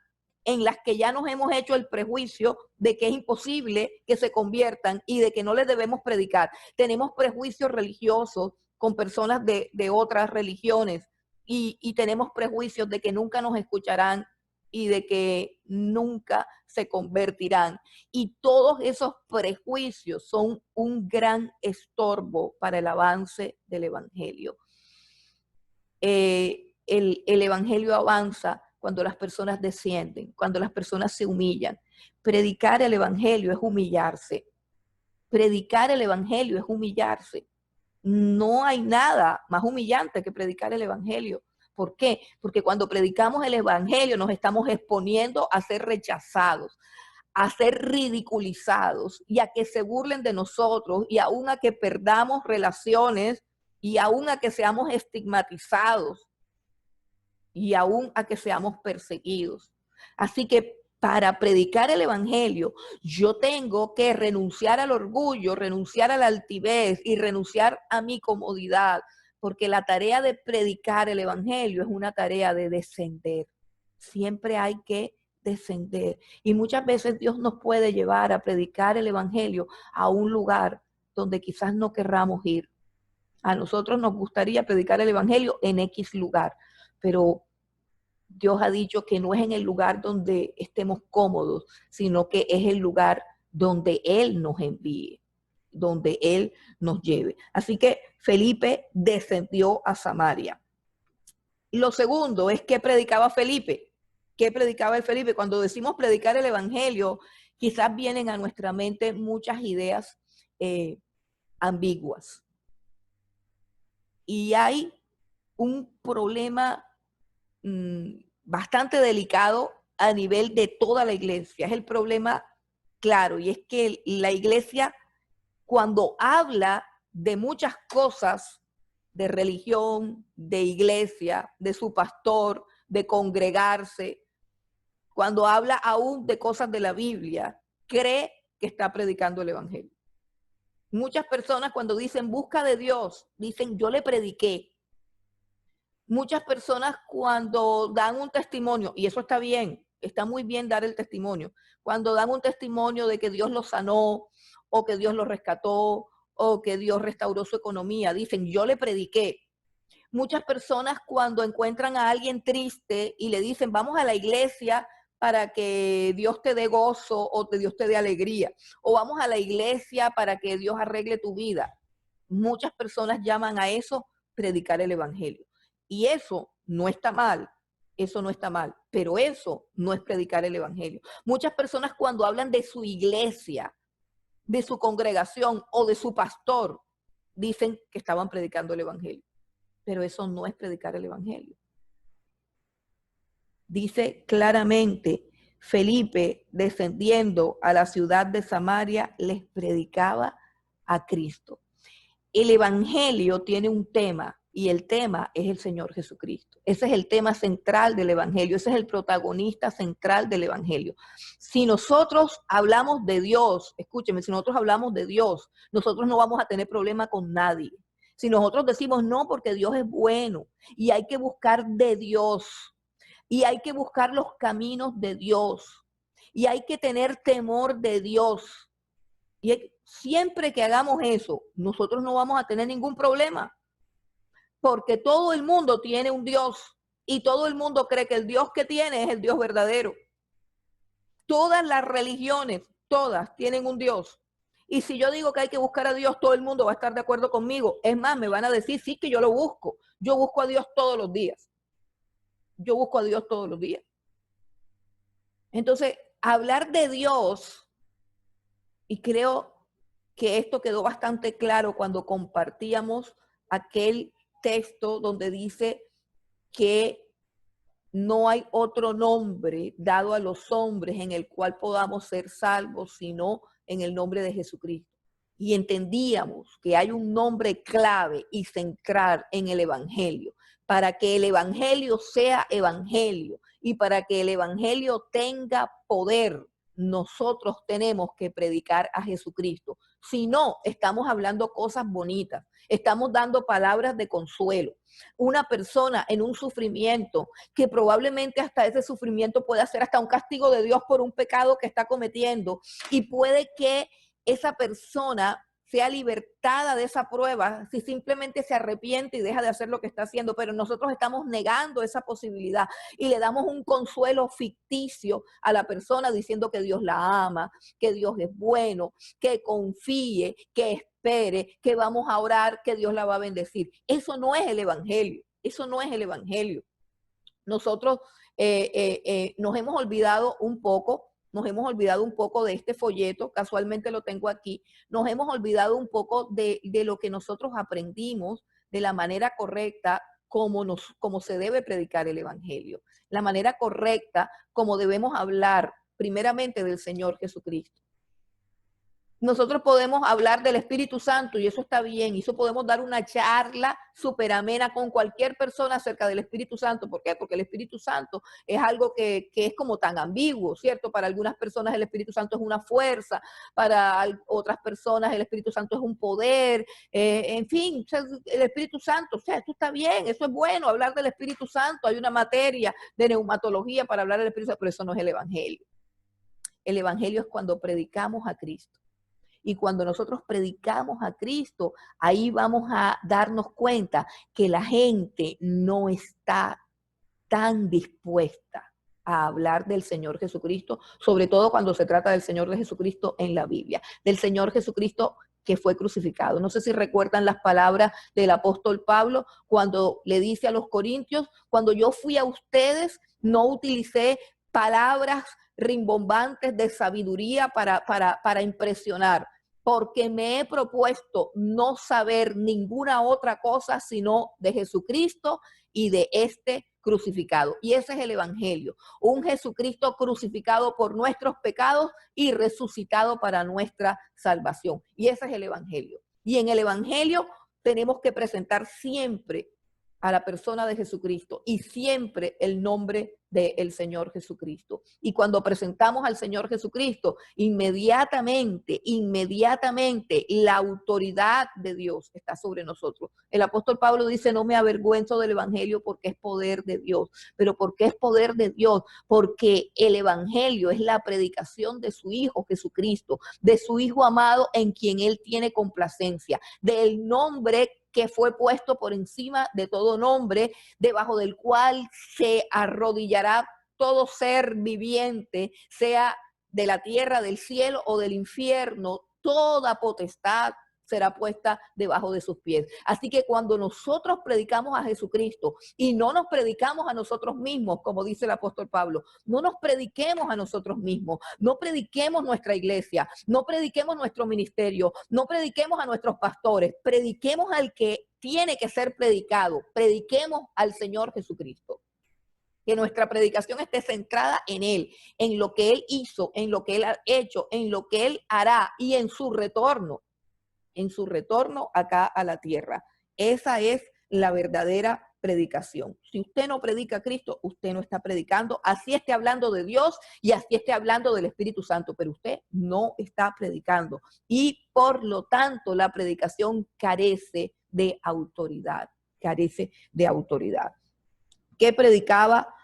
en las que ya nos hemos hecho el prejuicio de que es imposible que se conviertan y de que no les debemos predicar. Tenemos prejuicios religiosos con personas de otras religiones y tenemos prejuicios de que nunca nos escucharán y de que nunca se convertirán. Y todos esos prejuicios son un gran estorbo para el avance del evangelio. El evangelio avanza cuando las personas descienden, cuando las personas se humillan. Predicar el evangelio es humillarse. Predicar el evangelio es humillarse. No hay nada más humillante que predicar el evangelio. ¿Por qué? Porque cuando predicamos el evangelio nos estamos exponiendo a ser rechazados, a ser ridiculizados y a que se burlen de nosotros y aún a que perdamos relaciones y aún a que seamos estigmatizados y aún a que seamos perseguidos. Así que para predicar el evangelio, yo tengo que renunciar al orgullo, renunciar a la altivez y renunciar a mi comodidad, porque la tarea de predicar el evangelio es una tarea de descender. Siempre hay que descender. Y muchas veces Dios nos puede llevar a predicar el evangelio a un lugar donde quizás no querramos ir. A nosotros nos gustaría predicar el evangelio en X lugar, pero Dios ha dicho que no es en el lugar donde estemos cómodos, sino que es el lugar donde Él nos envíe, donde Él nos lleve. Así que Felipe descendió a Samaria. Lo segundo es que predicaba Felipe. ¿Qué predicaba el Felipe? Cuando decimos predicar el evangelio, quizás vienen a nuestra mente muchas ideas ambiguas. Y hay un problema bastante delicado a nivel de toda la iglesia. Es el problema claro, y es que la iglesia, cuando habla de muchas cosas, de religión, de iglesia, de su pastor, de congregarse, cuando habla aún de cosas de la Biblia, cree que está predicando el evangelio. Muchas personas cuando dicen busca de Dios, dicen yo le prediqué. Muchas personas cuando dan un testimonio, y eso está bien, está muy bien dar el testimonio, cuando dan un testimonio de que Dios los sanó, o que Dios los rescató, o que Dios restauró su economía, dicen, yo le prediqué. Muchas personas cuando encuentran a alguien triste y le dicen, vamos a la iglesia para que Dios te dé gozo o que Dios te dé alegría, o vamos a la iglesia para que Dios arregle tu vida. Muchas personas llaman a eso predicar el evangelio. Y eso no está mal, pero eso no es predicar el evangelio. Muchas personas cuando hablan de su iglesia, de su congregación o de su pastor, dicen que estaban predicando el evangelio, pero eso no es predicar el evangelio. Dice claramente, Felipe, descendiendo a la ciudad de Samaria, les predicaba a Cristo. El evangelio tiene un tema y el tema es el Señor Jesucristo. Ese es el tema central del evangelio, ese es el protagonista central del evangelio. Si nosotros hablamos de Dios, escúcheme, si nosotros hablamos de Dios, nosotros no vamos a tener problema con nadie. Si nosotros decimos no, porque Dios es bueno y hay que buscar de Dios y hay que buscar los caminos de Dios y hay que tener temor de Dios. Y siempre que hagamos eso, nosotros no vamos a tener ningún problema, porque todo el mundo tiene un Dios y todo el mundo cree que el Dios que tiene es el Dios verdadero. Todas las religiones, todas tienen un Dios. Y si yo digo que hay que buscar a Dios, todo el mundo va a estar de acuerdo conmigo. Es más, me van a decir, sí, que yo lo busco. Yo busco a Dios todos los días. Yo busco a Dios todos los días. Entonces, hablar de Dios, y creo que esto quedó bastante claro cuando compartíamos aquel texto donde dice que no hay otro nombre dado a los hombres en el cual podamos ser salvos, sino en el nombre de Jesucristo. Y entendíamos que hay un nombre clave y central en el Evangelio. Para que el Evangelio sea Evangelio y para que el Evangelio tenga poder, nosotros tenemos que predicar a Jesucristo. Si no, estamos hablando cosas bonitas, estamos dando palabras de consuelo. Una persona en un sufrimiento, que probablemente hasta ese sufrimiento pueda ser hasta un castigo de Dios por un pecado que está cometiendo, y puede que esa persona sea libertada de esa prueba si simplemente se arrepiente y deja de hacer lo que está haciendo, pero nosotros estamos negando esa posibilidad y le damos un consuelo ficticio a la persona diciendo que Dios la ama, que Dios es bueno, que confíe, que espere, que vamos a orar, que Dios la va a bendecir. Eso no es el Evangelio, eso no es el Evangelio. Nosotros nos hemos olvidado un poco. Nos hemos olvidado un poco de este folleto, casualmente lo tengo aquí, nos hemos olvidado un poco de lo que nosotros aprendimos, de la manera correcta como se debe predicar el Evangelio, la manera correcta como debemos hablar primeramente del Señor Jesucristo. Nosotros podemos hablar del Espíritu Santo y eso está bien, y eso podemos dar una charla súper amena con cualquier persona acerca del Espíritu Santo. ¿Por qué? Porque el Espíritu Santo es algo que es como tan ambiguo, ¿cierto? Para algunas personas el Espíritu Santo es una fuerza, para otras personas el Espíritu Santo es un poder, en fin, el Espíritu Santo, o sea, esto está bien, eso es bueno, hablar del Espíritu Santo. Hay una materia de neumatología para hablar del Espíritu Santo, pero eso no es el Evangelio. El Evangelio es cuando predicamos a Cristo. Y cuando nosotros predicamos a Cristo, ahí vamos a darnos cuenta que la gente no está tan dispuesta a hablar del Señor Jesucristo, sobre todo cuando se trata del Señor de Jesucristo en la Biblia, del Señor Jesucristo que fue crucificado. No sé si recuerdan las palabras del apóstol Pablo cuando le dice a los corintios, cuando yo fui a ustedes, no utilicé palabras rimbombantes de sabiduría para impresionar, porque me he propuesto no saber ninguna otra cosa sino de Jesucristo y de este crucificado. Y ese es el Evangelio, un Jesucristo crucificado por nuestros pecados y resucitado para nuestra salvación. Y ese es el Evangelio. Y en el Evangelio tenemos que presentar siempre a la persona de Jesucristo y siempre el nombre del Señor Jesucristo. Y cuando presentamos al Señor Jesucristo, inmediatamente la autoridad de Dios está sobre nosotros. El apóstol Pablo dice, no me avergüenzo del Evangelio porque es poder de Dios. ¿Pero por qué es poder de Dios? Porque el Evangelio es la predicación de su Hijo Jesucristo, de su Hijo amado en quien Él tiene complacencia, del nombre que fue puesto por encima de todo nombre, debajo del cual se arrodillará todo ser viviente, sea de la tierra, del cielo o del infierno, toda potestad será puesta debajo de sus pies. Así que cuando nosotros predicamos a Jesucristo y no nos predicamos a nosotros mismos, como dice el apóstol Pablo, no nos prediquemos a nosotros mismos, no prediquemos nuestra iglesia, no prediquemos nuestro ministerio, no prediquemos a nuestros pastores, prediquemos al que tiene que ser predicado, prediquemos al Señor Jesucristo. Que nuestra predicación esté centrada en Él, en lo que Él hizo, en lo que Él ha hecho, en lo que Él hará y en su retorno acá a la tierra. Esa es la verdadera predicación. Si usted no predica a Cristo, usted no está predicando, así esté hablando de Dios y así esté hablando del Espíritu Santo, pero usted no está predicando. Y por lo tanto, la predicación carece de autoridad, ¿Qué predicaba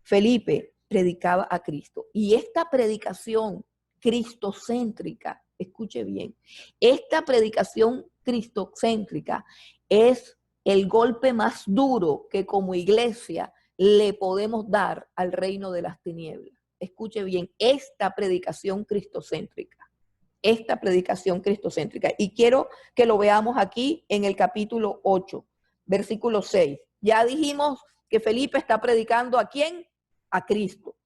Felipe? Predicaba a Cristo. Y esta predicación cristocéntrica, escuche bien, esta predicación cristocéntrica es el golpe más duro que como iglesia le podemos dar al reino de las tinieblas. escuche bien, esta predicación cristocéntrica. Esta predicación cristocéntrica. Y quiero que lo veamos aquí en el capítulo 8, versículo 6. Ya dijimos que Felipe está predicando ¿a quién? A Cristo.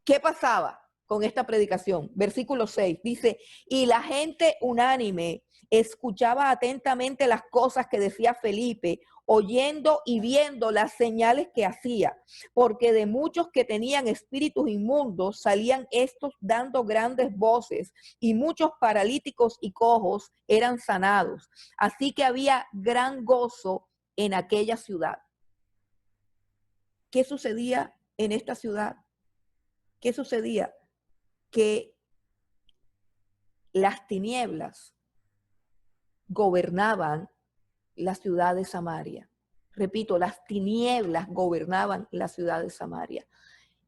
¿Qué pasaba con esta predicación? Versículo 6 dice, y la gente unánime escuchaba atentamente las cosas que decía Felipe, oyendo y viendo las señales que hacía, porque de muchos que tenían espíritus inmundos salían estos dando grandes voces, y muchos paralíticos y cojos eran sanados. Así que había gran gozo en aquella ciudad. ¿Qué sucedía en esta ciudad? ¿Qué sucedía? Que las tinieblas gobernaban la ciudad de Samaria. Repito, las tinieblas gobernaban la ciudad de Samaria.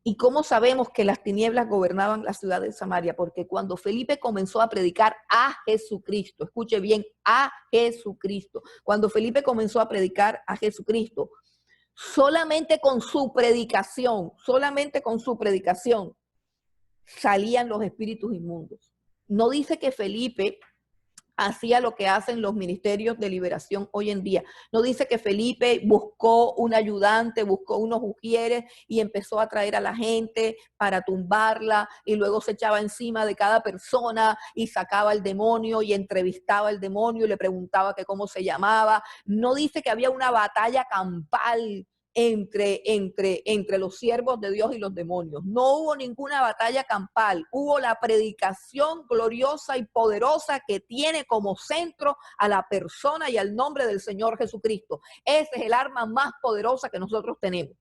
¿Y cómo sabemos que las tinieblas gobernaban la ciudad de Samaria? Porque cuando Felipe comenzó a predicar a Jesucristo, escuche bien, a Jesucristo, cuando Felipe comenzó a predicar a Jesucristo, solamente con su predicación, salían los espíritus inmundos. No dice que Felipe hacía lo que hacen los ministerios de liberación hoy en día. No dice que Felipe buscó un ayudante, buscó unos ujieres y empezó a traer a la gente para tumbarla y luego se echaba encima de cada persona y sacaba al demonio y entrevistaba al demonio y le preguntaba que cómo se llamaba. No dice que había una batalla campal entre los siervos de Dios y los demonios. No hubo ninguna batalla campal, hubo la predicación gloriosa y poderosa que tiene como centro a la persona y al nombre del Señor Jesucristo. Ese es el arma más poderosa que nosotros tenemos.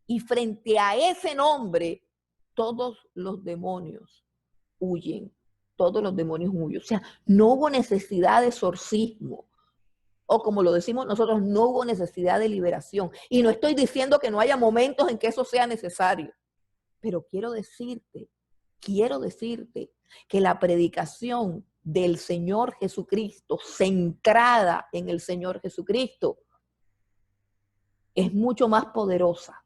Y frente a ese nombre, todos los demonios huyen. Todos los demonios huyen. O sea, no hubo necesidad de exorcismo. O como lo decimos nosotros, no hubo necesidad de liberación. Y no estoy diciendo que no haya momentos en que eso sea necesario. Pero quiero decirte que la predicación del Señor Jesucristo, centrada en el Señor Jesucristo, es mucho más poderosa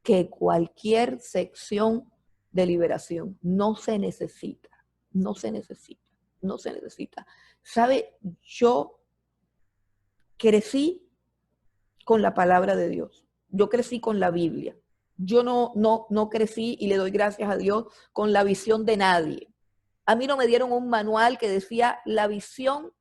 que cualquier sección de liberación. No se necesita. ¿Sabe? Yo crecí con la palabra de Dios. Yo crecí con la Biblia. Yo no crecí, y le doy gracias a Dios, con la visión de nadie. A mí no me dieron un manual que decía la visión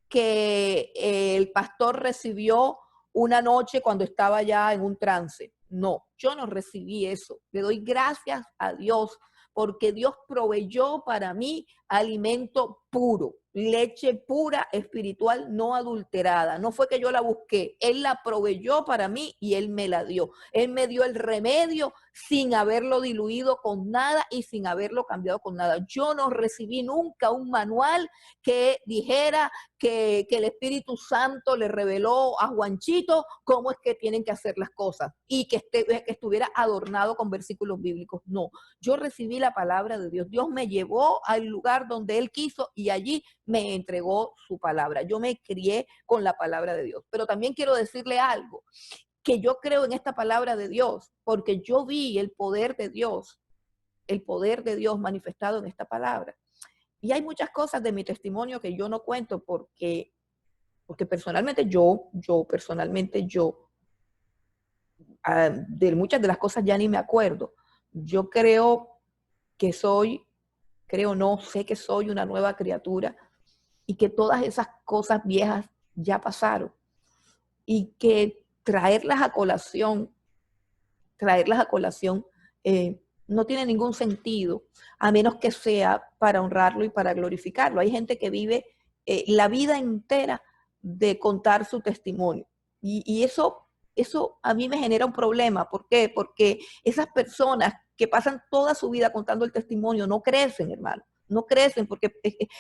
que el pastor recibió una noche cuando estaba ya en un trance. No, yo no recibí eso. Le doy gracias a Dios porque Dios proveyó para mí alimento puro, leche pura, espiritual, no adulterada. No fue que yo la busqué, Él la proveyó para mí y Él me la dio. Él me dio el remedio sin haberlo diluido con nada y sin haberlo cambiado con nada. Yo no recibí nunca un manual que dijera que el Espíritu Santo le reveló a Juanchito cómo es que tienen que hacer las cosas y que estuviera adornado con versículos bíblicos. No, yo recibí la palabra de Dios. Dios me llevó al lugar donde Él quiso y allí me entregó su palabra. Yo me crié con la palabra de Dios. Pero también quiero decirle algo, que yo creo en esta palabra de Dios porque yo vi el poder de Dios manifestado en esta palabra. Y hay muchas cosas de mi testimonio que yo no cuento porque personalmente yo, de muchas de las cosas ya ni me acuerdo. Yo sé que soy una nueva criatura y que todas esas cosas viejas ya pasaron y que traerlas a colación no tiene ningún sentido, a menos que sea para honrarlo y para glorificarlo. Hay gente que vive la vida entera de contar su testimonio. Y eso a mí me genera un problema. ¿Por qué? Porque esas personas que pasan toda su vida contando el testimonio no crecen, hermano. No crecen porque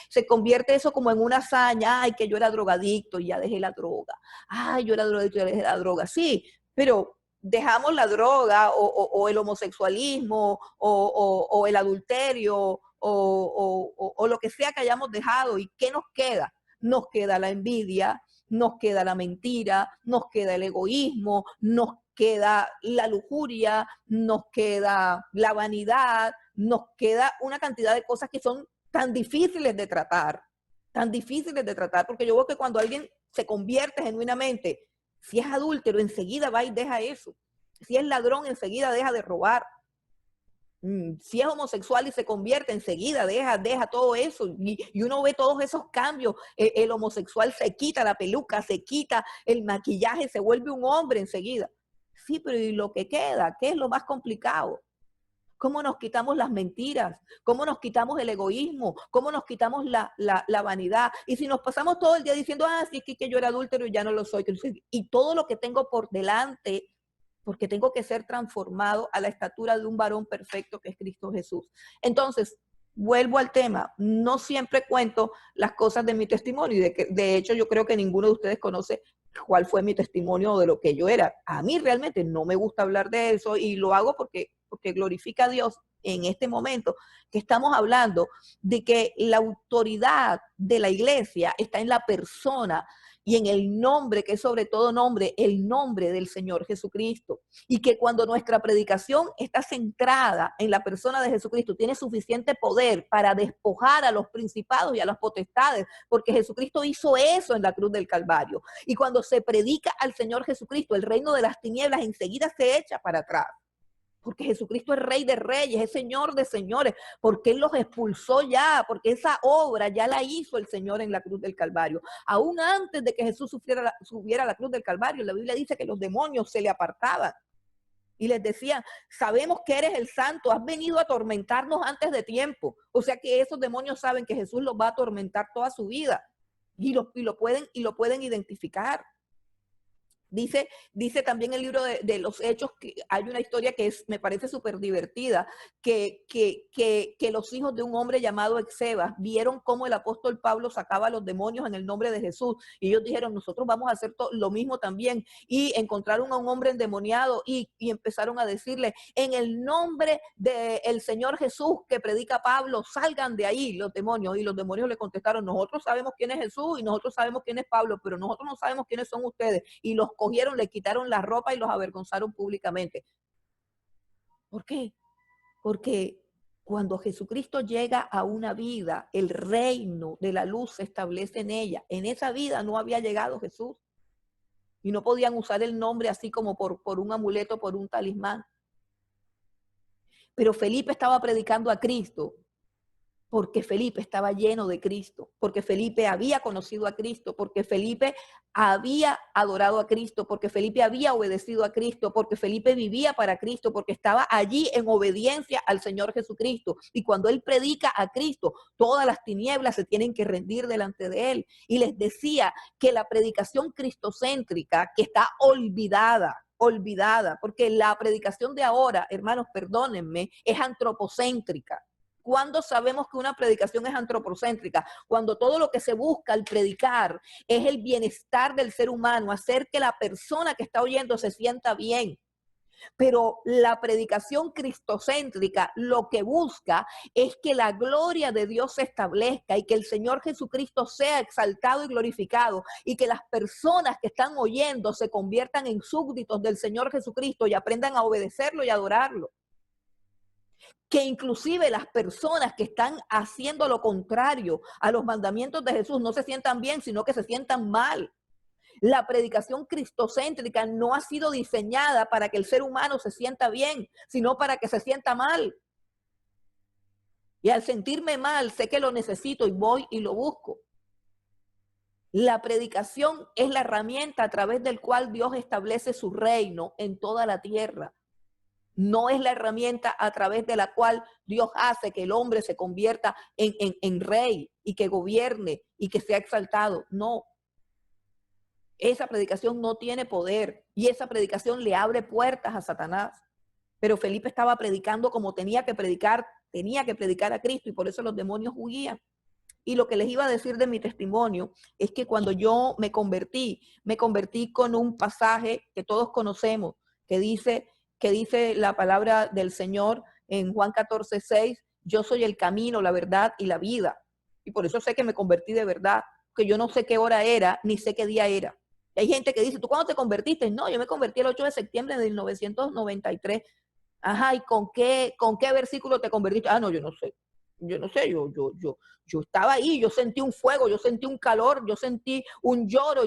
se convierte eso como en una hazaña. Ay, que yo era drogadicto y ya dejé la droga. Ay, yo era drogadicto y ya dejé la droga. Sí, pero dejamos la droga o el homosexualismo o el adulterio o lo que sea que hayamos dejado. ¿Y qué nos queda? Nos queda la envidia, nos queda la mentira, nos queda el egoísmo, nos queda la lujuria, nos queda la vanidad, nos queda una cantidad de cosas que son tan difíciles de tratar, porque yo veo que cuando alguien se convierte genuinamente, si es adúltero, enseguida va y deja eso. Si es ladrón, enseguida deja de robar. Si es homosexual y se convierte, enseguida deja todo eso. Y uno ve todos esos cambios. El homosexual se quita la peluca, se quita el maquillaje, se vuelve un hombre enseguida. Sí, pero ¿y lo que queda? ¿Qué es lo más complicado? ¿Cómo nos quitamos las mentiras? ¿Cómo nos quitamos el egoísmo? ¿Cómo nos quitamos la vanidad? Y si nos pasamos todo el día diciendo, sí, es que yo era adúltero y ya no lo soy. Y todo lo que tengo por delante, porque tengo que ser transformado a la estatura de un varón perfecto que es Cristo Jesús. Entonces, vuelvo al tema. No siempre cuento las cosas de mi testimonio. De hecho, yo creo que ninguno de ustedes conoce cuál fue mi testimonio de lo que yo era. A mí realmente no me gusta hablar de eso y lo hago porque glorifica a Dios en este momento que estamos hablando de que la autoridad de la iglesia está en la persona y en el nombre, que es sobre todo nombre, el nombre del Señor Jesucristo. Y que cuando nuestra predicación está centrada en la persona de Jesucristo, tiene suficiente poder para despojar a los principados y a las potestades, porque Jesucristo hizo eso en la cruz del Calvario. Y cuando se predica al Señor Jesucristo, el reino de las tinieblas enseguida se echa para atrás. Porque Jesucristo es Rey de Reyes, es Señor de Señores, porque Él los expulsó ya, porque esa obra ya la hizo el Señor en la cruz del Calvario. Aún antes de que Jesús subiera a la cruz del Calvario, la Biblia dice que los demonios se le apartaban y les decían, sabemos que eres el Santo, has venido a atormentarnos antes de tiempo. O sea que esos demonios saben que Jesús los va a atormentar toda su vida y lo pueden identificar. Dice también el libro de los Hechos que hay una historia que me parece súper divertida, que los hijos de un hombre llamado Exebas vieron cómo el apóstol Pablo sacaba a los demonios en el nombre de Jesús. Y ellos dijeron, nosotros vamos a hacer lo mismo también. Y encontraron a un hombre endemoniado y empezaron a decirle, en el nombre del Señor Jesús que predica Pablo, salgan de ahí los demonios. Y los demonios le contestaron, nosotros sabemos quién es Jesús y nosotros sabemos quién es Pablo, pero nosotros no sabemos quiénes son ustedes. Y los cogieron, le quitaron la ropa y los avergonzaron públicamente. ¿Por qué? Porque cuando Jesucristo llega a una vida, el reino de la luz se establece en ella. En esa vida no había llegado Jesús. Y no podían usar el nombre así como por un amuleto, por un talismán. Pero Felipe estaba predicando a Cristo porque Felipe estaba lleno de Cristo, porque Felipe había conocido a Cristo, porque Felipe había adorado a Cristo, porque Felipe había obedecido a Cristo, porque Felipe vivía para Cristo, porque estaba allí en obediencia al Señor Jesucristo. Y cuando Él predica a Cristo, todas las tinieblas se tienen que rendir delante de Él. Y les decía que la predicación cristocéntrica, que está olvidada, porque la predicación de ahora, hermanos, perdónenme, es antropocéntrica. ¿Cuándo sabemos que una predicación es antropocéntrica? Cuando todo lo que se busca al predicar es el bienestar del ser humano, hacer que la persona que está oyendo se sienta bien. Pero la predicación cristocéntrica lo que busca es que la gloria de Dios se establezca y que el Señor Jesucristo sea exaltado y glorificado y que las personas que están oyendo se conviertan en súbditos del Señor Jesucristo y aprendan a obedecerlo y adorarlo. Que inclusive las personas que están haciendo lo contrario a los mandamientos de Jesús no se sientan bien, sino que se sientan mal. La predicación cristocéntrica no ha sido diseñada para que el ser humano se sienta bien, sino para que se sienta mal. Y al sentirme mal, sé que lo necesito y voy y lo busco. La predicación es la herramienta a través del cual Dios establece su reino en toda la tierra. No es la herramienta a través de la cual Dios hace que el hombre se convierta en rey y que gobierne y que sea exaltado. No. Esa predicación no tiene poder y esa predicación le abre puertas a Satanás. Pero Felipe estaba predicando como tenía que predicar a Cristo y por eso los demonios huían. Y lo que les iba a decir de mi testimonio es que cuando yo me convertí con un pasaje que todos conocemos, que dice la palabra del Señor en Juan 14:6, yo soy el camino, la verdad y la vida. Y por eso sé que me convertí de verdad, que yo no sé qué hora era, ni sé qué día era. Y hay gente que dice, ¿tú cuándo te convertiste? No, yo me convertí el 8 de septiembre de 1993. Ajá, ¿y con qué versículo te convertiste? Ah, no, yo no sé. Yo no sé, yo estaba ahí, yo sentí un fuego, yo sentí un calor, yo sentí un lloro,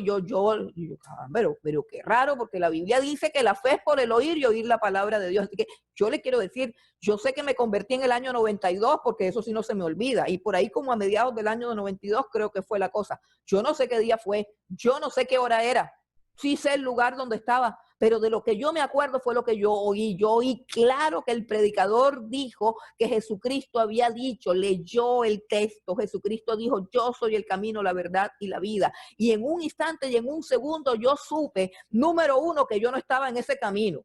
pero qué raro, porque la Biblia dice que la fe es por el oír y oír la palabra de Dios. Así que yo le quiero decir, yo sé que me convertí en el año 92, porque eso sí no se me olvida, y por ahí como a mediados del año 92 creo que fue la cosa. Yo no sé qué día fue, yo no sé qué hora era, sí sé el lugar donde estaba, pero de lo que yo me acuerdo fue lo que yo oí. Yo oí claro que el predicador dijo que Jesucristo había dicho, leyó el texto. Jesucristo dijo, yo soy el camino, la verdad y la vida. Y en un instante y en un segundo yo supe, número uno, que yo no estaba en ese camino.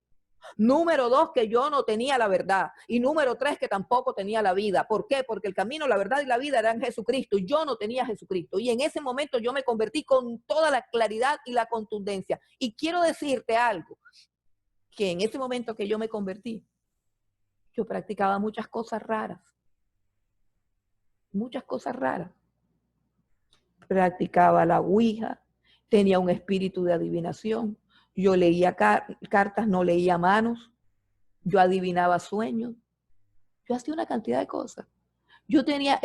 Número dos, que yo no tenía la verdad. Y número tres, que tampoco tenía la vida. ¿Por qué? Porque el camino, la verdad y la vida eran Jesucristo. Y yo no tenía Jesucristo. Y en ese momento yo me convertí con toda la claridad y la contundencia. Y quiero decirte algo, que en ese momento que yo me convertí, yo practicaba muchas cosas raras. Muchas cosas raras. Practicaba la ouija, tenía un espíritu de adivinación. Yo leía cartas, no leía manos. Yo adivinaba sueños. Yo hacía una cantidad de cosas. Yo tenía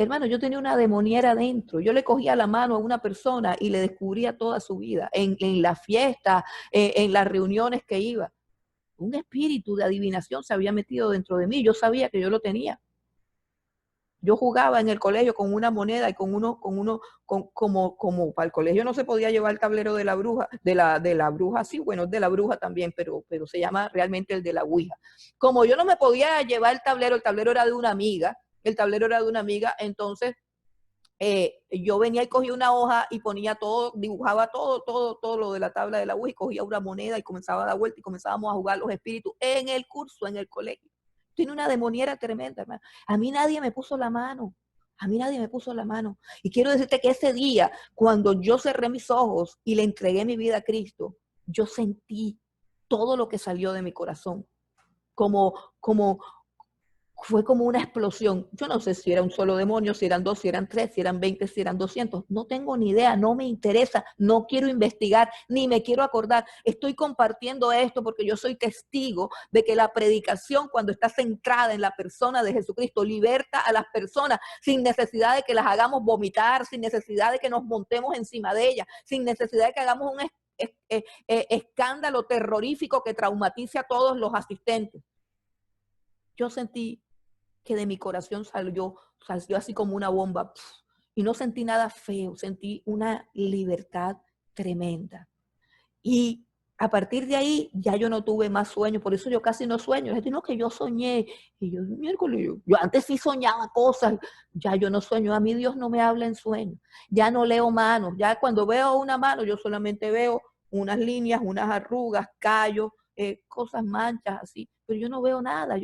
una demoniera adentro. Yo le cogía la mano a una persona y le descubría toda su vida, en la fiesta, en las reuniones que iba. Un espíritu de adivinación se había metido dentro de mí. Yo sabía que yo lo tenía. Yo jugaba en el colegio con una moneda y como para el colegio no se podía llevar el tablero de la bruja, de la bruja, sí, bueno, de la bruja también, pero se llama realmente el de la ouija. Como yo no me podía llevar el tablero era de una amiga, entonces yo venía y cogía una hoja y ponía todo, dibujaba todo lo de la tabla de la ouija y cogía una moneda y comenzaba a dar vuelta y comenzábamos a jugar los espíritus en el curso, en el colegio. Tiene una demoniera tremenda, hermano. A mí nadie me puso la mano. A mí nadie me puso la mano. Y quiero decirte que ese día, cuando yo cerré mis ojos y le entregué mi vida a Cristo, yo sentí todo lo que salió de mi corazón. Fue como una explosión. Yo no sé si era un solo demonio, si eran dos, si eran tres, si eran 20, si eran 200. No tengo ni idea, no me interesa, no quiero investigar, ni me quiero acordar. Estoy compartiendo esto porque yo soy testigo de que la predicación, cuando está centrada en la persona de Jesucristo, liberta a las personas sin necesidad de que las hagamos vomitar, sin necesidad de que nos montemos encima de ellas, sin necesidad de que hagamos un escándalo terrorífico que traumatice a todos los asistentes. Yo sentí que de mi corazón salió así como una bomba, y no sentí nada feo, sentí una libertad tremenda. Y a partir de ahí ya yo no tuve más sueños, por eso yo casi no sueño. Es no, que yo soñé, y yo, miércoles, yo antes sí soñaba cosas, ya yo no sueño, a mí Dios no me habla en sueños, ya no leo manos, ya cuando veo una mano yo solamente veo unas líneas, unas arrugas, callos, cosas, manchas así, pero yo no veo nada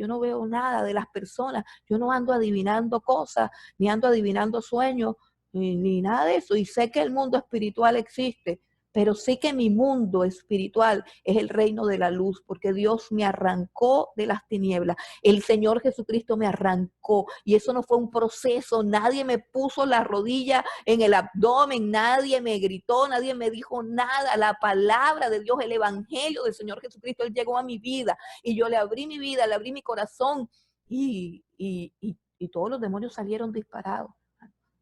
de las personas, yo no ando adivinando cosas, ni ando adivinando sueños, ni nada de eso, y sé que el mundo espiritual existe, pero sé que mi mundo espiritual es el reino de la luz, porque Dios me arrancó de las tinieblas. El Señor Jesucristo me arrancó, y eso no fue un proceso. Nadie me puso la rodilla en el abdomen, nadie me gritó, nadie me dijo nada. La palabra de Dios, el evangelio del Señor Jesucristo, Él llegó a mi vida, y yo le abrí mi vida, le abrí mi corazón, y todos los demonios salieron disparados.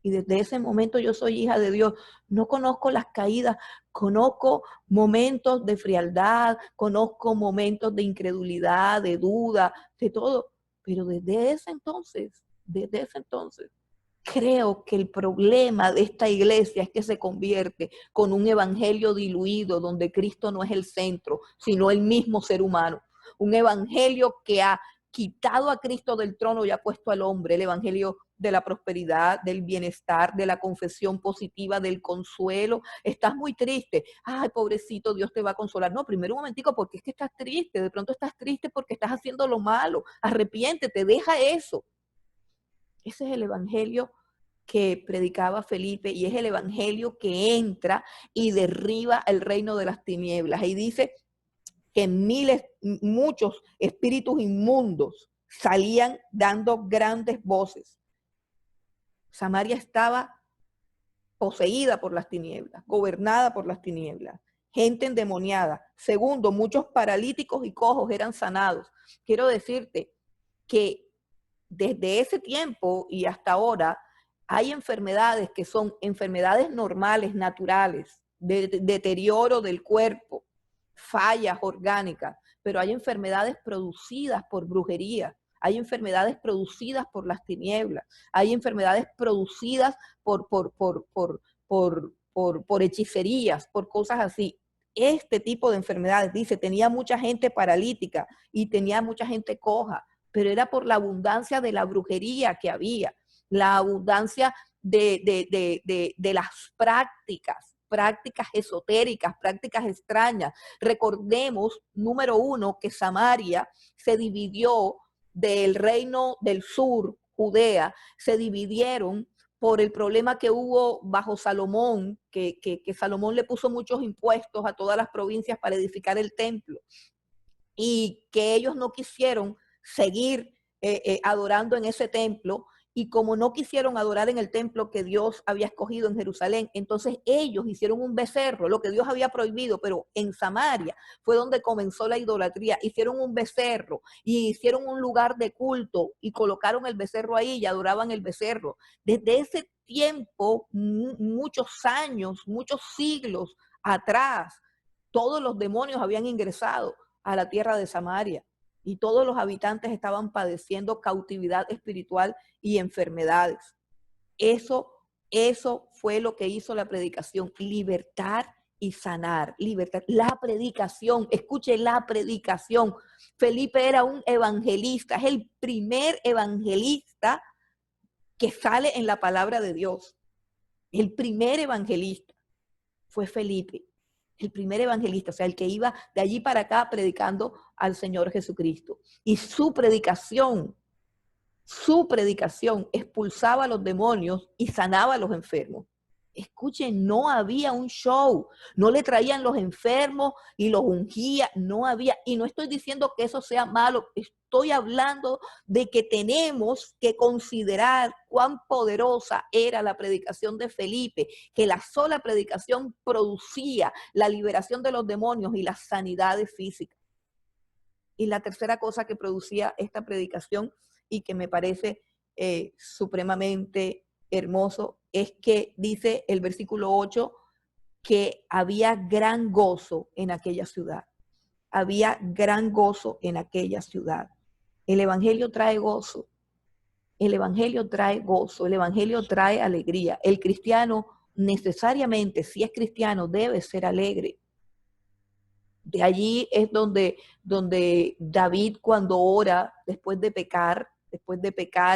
Y desde ese momento yo soy hija de Dios. No conozco las caídas, conozco momentos de frialdad, conozco momentos de incredulidad, de duda, de todo. Pero desde ese entonces, creo que el problema de esta iglesia es que se convierte con un evangelio diluido, donde Cristo no es el centro, sino el mismo ser humano. Un evangelio que ha quitado a Cristo del trono y ha puesto al hombre, el evangelio de la prosperidad, del bienestar, de la confesión positiva, del consuelo. Estás muy triste. Ay, pobrecito, Dios te va a consolar. No, primero un momentico, porque es que estás triste. De pronto estás triste porque estás haciendo lo malo. Arrepiéntete, deja eso. Ese es el evangelio que predicaba Felipe, y es el evangelio que entra y derriba el reino de las tinieblas. Y dice que muchos espíritus inmundos salían dando grandes voces. Samaria estaba poseída por las tinieblas, gobernada por las tinieblas, gente endemoniada. Segundo, muchos paralíticos y cojos eran sanados. Quiero decirte que desde ese tiempo y hasta ahora hay enfermedades que son enfermedades normales, naturales, de deterioro del cuerpo, fallas orgánicas, pero hay enfermedades producidas por brujería, hay enfermedades producidas por las tinieblas, hay enfermedades producidas por hechicerías, por cosas así. Este tipo de enfermedades, dice, tenía mucha gente paralítica y tenía mucha gente coja, pero era por la abundancia de la brujería que había, la abundancia de las prácticas esotéricas, prácticas extrañas. Recordemos, número uno, que Samaria se dividió del reino del sur, Judea, se dividieron por el problema que hubo bajo Salomón, que Salomón le puso muchos impuestos a todas las provincias para edificar el templo, y que ellos no quisieron seguir adorando en ese templo, y como no quisieron adorar en el templo que Dios había escogido en Jerusalén, entonces ellos hicieron un becerro, lo que Dios había prohibido, pero en Samaria fue donde comenzó la idolatría. Hicieron un becerro y hicieron un lugar de culto y colocaron el becerro ahí y adoraban el becerro. Desde ese tiempo, muchos años, muchos siglos atrás, todos los demonios habían ingresado a la tierra de Samaria y todos los habitantes estaban padeciendo cautividad espiritual y enfermedades. Eso fue lo que hizo la predicación, libertar y sanar, libertad. La predicación, escuche la predicación. Felipe era un evangelista, es el primer evangelista que sale en la palabra de Dios. El primer evangelista fue Felipe, el primer evangelista, o sea, el que iba de allí para acá predicando al Señor Jesucristo. Y su predicación expulsaba a los demonios y sanaba a los enfermos. Escuchen, no había un show, no le traían los enfermos y los ungía, no había, y no estoy diciendo que eso sea malo, estoy hablando de que tenemos que considerar cuán poderosa era la predicación de Felipe, que la sola predicación producía la liberación de los demonios y las sanidades físicas. Y la tercera cosa que producía esta predicación y que me parece supremamente hermoso es que dice el versículo 8 que había gran gozo en aquella ciudad. Había gran gozo en aquella ciudad. El evangelio trae gozo. El evangelio trae gozo. El evangelio trae alegría. El cristiano necesariamente, si es cristiano, debe ser alegre. De allí es donde David, cuando ora después de pecar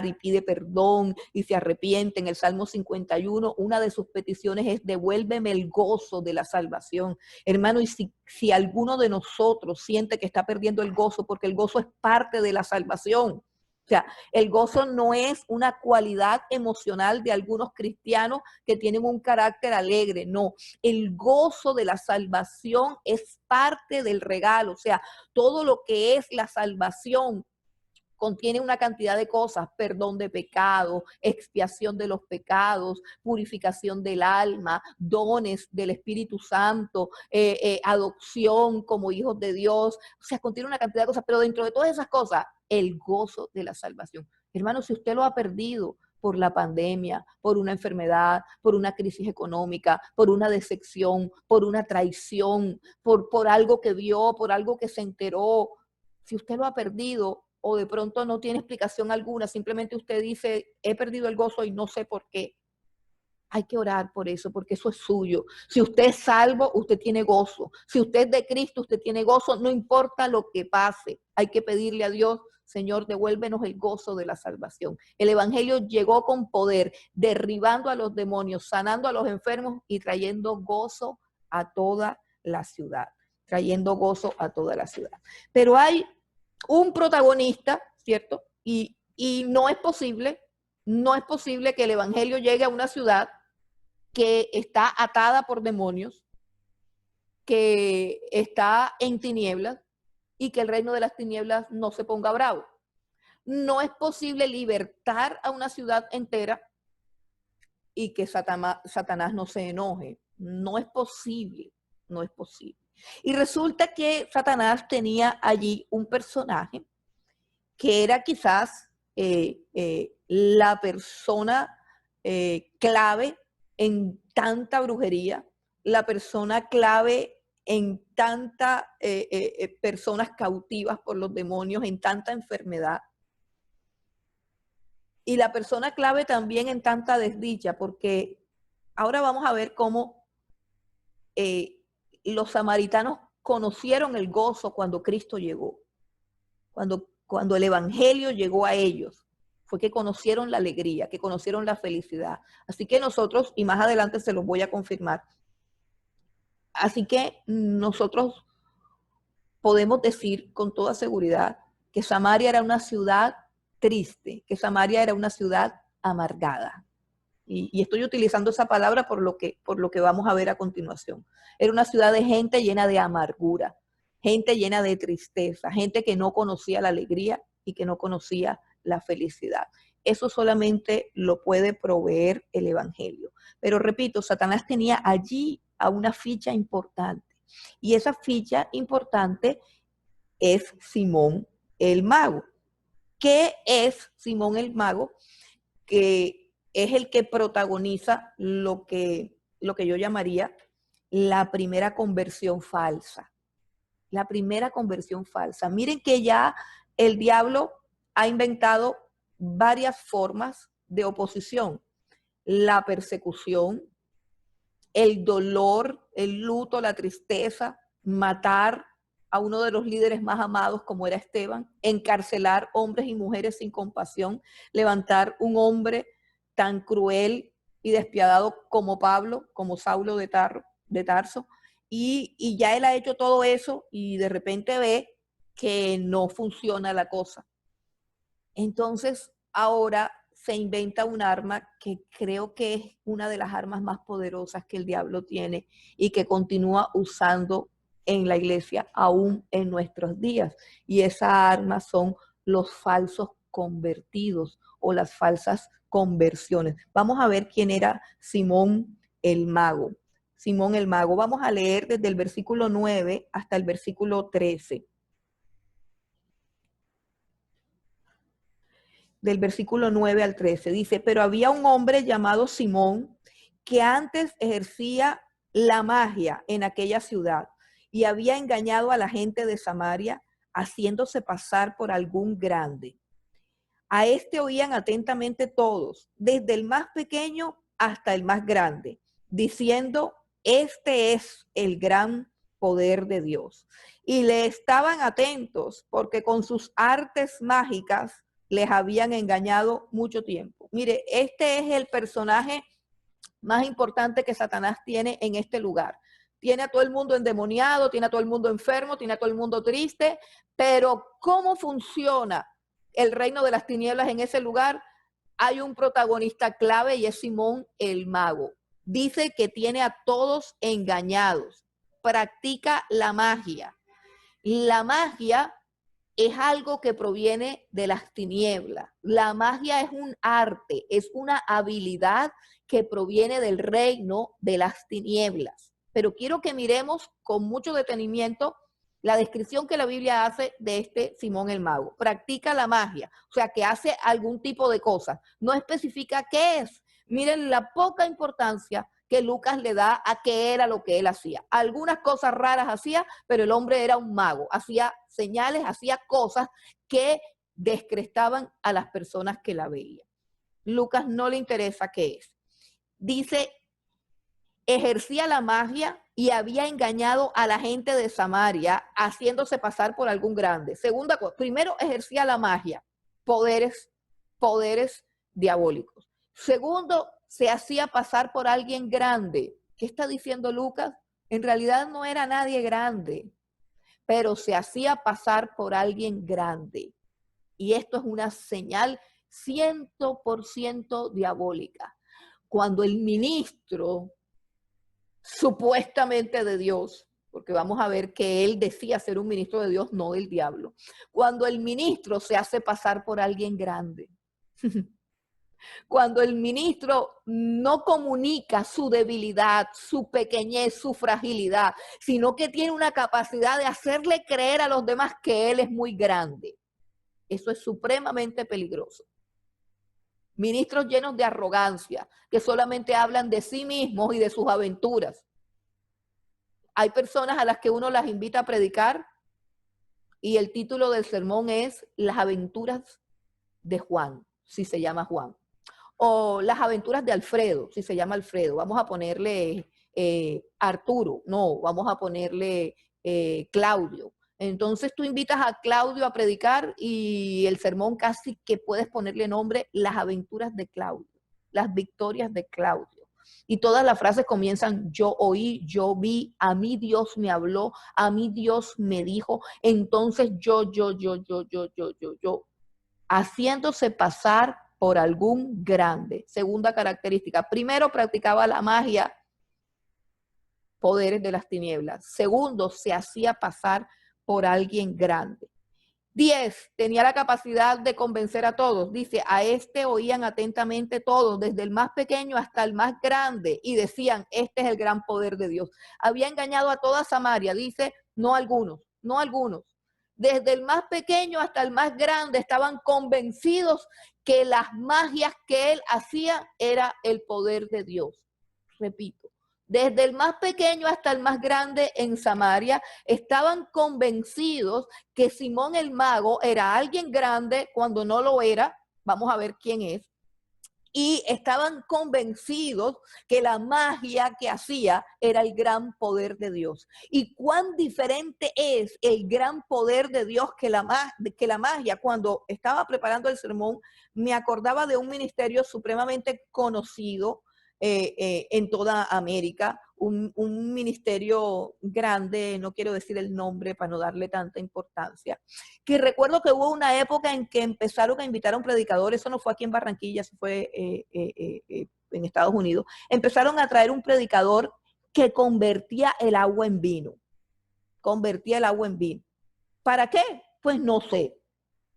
y pide perdón y se arrepiente en el Salmo 51, una de sus peticiones es: devuélveme el gozo de la salvación. Hermano, y si alguno de nosotros siente que está perdiendo el gozo, porque el gozo es parte de la salvación. O sea, el gozo no es una cualidad emocional de algunos cristianos que tienen un carácter alegre, no. El gozo de la salvación es parte del regalo, o sea, todo lo que es la salvación contiene una cantidad de cosas: perdón de pecados, expiación de los pecados, purificación del alma, dones del Espíritu Santo, adopción como hijos de Dios. O sea, contiene una cantidad de cosas, pero dentro de todas esas cosas, el gozo de la salvación. Hermano, si usted lo ha perdido por la pandemia, por una enfermedad, por una crisis económica, por una decepción, por una traición, por algo que vio, por algo que se enteró, si usted lo ha perdido, o de pronto no tiene explicación alguna, simplemente usted dice: he perdido el gozo y no sé por qué. Hay que orar por eso, porque eso es suyo. Si usted es salvo, usted tiene gozo. Si usted es de Cristo, usted tiene gozo, no importa lo que pase. Hay que pedirle a Dios: Señor, devuélvenos el gozo de la salvación. El evangelio llegó con poder, derribando a los demonios, sanando a los enfermos y trayendo gozo a toda la ciudad. Trayendo gozo a toda la ciudad. Pero hay un protagonista, ¿cierto? Y no es posible que el evangelio llegue a una ciudad que está atada por demonios, que está en tinieblas y que el reino de las tinieblas no se ponga bravo. No es posible libertar a una ciudad entera y que Satanás no se enoje. No es posible, no es posible. Y resulta que Satanás tenía allí un personaje que era quizás la persona clave en tanta brujería, la persona clave en tantas personas cautivas por los demonios, en tanta enfermedad. Y la persona clave también en tanta desdicha, porque ahora vamos a ver cómo los samaritanos conocieron el gozo cuando Cristo llegó, cuando el evangelio llegó a ellos, fue que conocieron la alegría, que conocieron la felicidad. Así que nosotros, y más adelante se los voy a confirmar, así que nosotros podemos decir con toda seguridad que Samaria era una ciudad triste, que Samaria era una ciudad amargada. Y estoy utilizando esa palabra por lo que vamos a ver a continuación. Era una ciudad de gente llena de amargura, gente llena de tristeza, gente que no conocía la alegría y que no conocía la felicidad. Eso solamente lo puede proveer el evangelio. Pero repito, Satanás tenía allí a una ficha importante. Y esa ficha importante es Simón el Mago. ¿Qué es Simón el Mago? Que es el que protagoniza lo que yo llamaría la primera conversión falsa. La primera conversión falsa. Miren que ya el diablo ha inventado varias formas de oposición. La persecución, el dolor, el luto, la tristeza, matar a uno de los líderes más amados como era Esteban, encarcelar hombres y mujeres sin compasión, levantar un hombre tan cruel y despiadado como Pablo, como Saulo de Tarso, y ya él ha hecho todo eso y de repente ve que no funciona la cosa. Entonces ahora se inventa un arma que creo que es una de las armas más poderosas que el diablo tiene y que continúa usando en la iglesia aún en nuestros días. Y esa arma son los falsos convertidos o las falsas conversiones. Vamos a ver quién era Simón el Mago. Simón el Mago. Vamos a leer desde el versículo 9 hasta el versículo 13. Del versículo 9 al 13. Dice, pero había un hombre llamado Simón que antes ejercía la magia en aquella ciudad y había engañado a la gente de Samaria haciéndose pasar por algún grande. A este oían atentamente todos, desde el más pequeño hasta el más grande, diciendo, este es el gran poder de Dios. Y le estaban atentos porque con sus artes mágicas les habían engañado mucho tiempo. Mire, este es el personaje más importante que Satanás tiene en este lugar. Tiene a todo el mundo endemoniado, tiene a todo el mundo enfermo, tiene a todo el mundo triste, pero ¿cómo funciona el reino de las tinieblas en ese lugar? Hay un protagonista clave y es Simón el Mago. Dice que tiene a todos engañados, practica la magia. La magia es algo que proviene de las tinieblas. La magia es un arte, es una habilidad que proviene del reino de las tinieblas. Pero quiero que miremos con mucho detenimiento la descripción que la Biblia hace de este Simón el Mago. Practica la magia, o sea, que hace algún tipo de cosa. No especifica qué es. Miren la poca importancia que Lucas le da a qué era lo que él hacía. Algunas cosas raras hacía, pero el hombre era un mago. Hacía señales, hacía cosas que descrestaban a las personas que la veían. Lucas no le interesa qué es. Dice, ejercía la magia y había engañado a la gente de Samaria, haciéndose pasar por algún grande. Segunda cosa, primero ejercía la magia, poderes diabólicos. Segundo, se hacía pasar por alguien grande. ¿Qué está diciendo Lucas? En realidad no era nadie grande, pero se hacía pasar por alguien grande. Y esto es una señal 100% diabólica. Cuando el ministro, supuestamente de Dios, porque vamos a ver que él decía ser un ministro de Dios, no del diablo, cuando el ministro se hace pasar por alguien grande, Cuando el ministro no comunica su debilidad, su pequeñez, su fragilidad, sino que tiene una capacidad de hacerle creer a los demás que él es muy grande. Eso es supremamente peligroso. Ministros llenos de arrogancia, que solamente hablan de sí mismos y de sus aventuras. Hay personas a las que uno las invita a predicar y el título del sermón es Las aventuras de Juan, si se llama Juan. O Las aventuras de Alfredo, si se llama Alfredo. Vamos a ponerle Arturo, no, vamos a ponerle Claudio. Entonces tú invitas a Claudio a predicar y el sermón casi que puedes ponerle nombre Las aventuras de Claudio, las victorias de Claudio. Y todas las frases comienzan, yo oí, yo vi, a mí Dios me habló, a mí Dios me dijo, entonces yo, haciéndose pasar por algún grande. Segunda característica. Primero, practicaba la magia, poderes de las tinieblas. Segundo, se hacía pasar por alguien grande. 10, tenía la capacidad de convencer a todos. Dice, a este oían atentamente todos, desde el más pequeño hasta el más grande, y decían, este es el gran poder de Dios. Había engañado a toda Samaria, dice, no algunos. Desde el más pequeño hasta el más grande estaban convencidos que las magias que él hacía era el poder de Dios. Repito, desde el más pequeño hasta el más grande en Samaria, estaban convencidos que Simón el mago era alguien grande cuando no lo era. Vamos a ver quién es. Y estaban convencidos que la magia que hacía era el gran poder de Dios. Y cuán diferente es el gran poder de Dios que la magia. Cuando estaba preparando el sermón, me acordaba de un ministerio supremamente conocido en toda América, un ministerio grande, no quiero decir el nombre para no darle tanta importancia, que recuerdo que hubo una época en que empezaron a invitar a un predicador, eso no fue aquí en Barranquilla, eso fue en Estados Unidos, empezaron a traer un predicador que convertía el agua en vino. ¿Para qué? Pues no sé.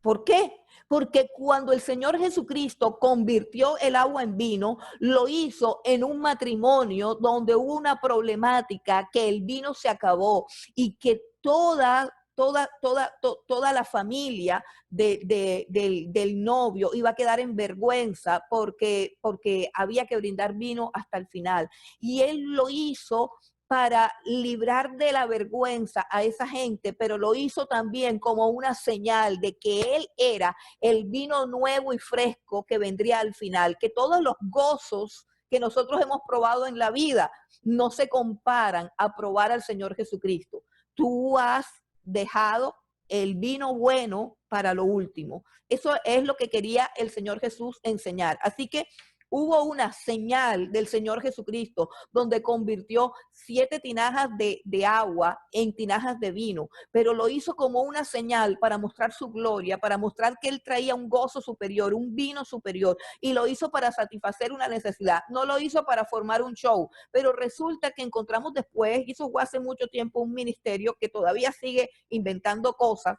¿Por qué? Porque cuando el Señor Jesucristo convirtió el agua en vino, lo hizo en un matrimonio donde hubo una problemática, que el vino se acabó y que toda la familia del novio iba a quedar en vergüenza porque había que brindar vino hasta el final. Y él lo hizo para librar de la vergüenza a esa gente, pero lo hizo también como una señal de que él era el vino nuevo y fresco que vendría al final, que todos los gozos que nosotros hemos probado en la vida no se comparan a probar al Señor Jesucristo. Tú has dejado el vino bueno para lo último. Eso es lo que quería el Señor Jesús enseñar. Así que hubo una señal del Señor Jesucristo donde convirtió 7 tinajas de agua en tinajas de vino, pero lo hizo como una señal para mostrar su gloria, para mostrar que él traía un gozo superior, un vino superior, y lo hizo para satisfacer una necesidad. No lo hizo para formar un show, pero resulta que encontramos después, y eso fue hace mucho tiempo, un ministerio que todavía sigue inventando cosas,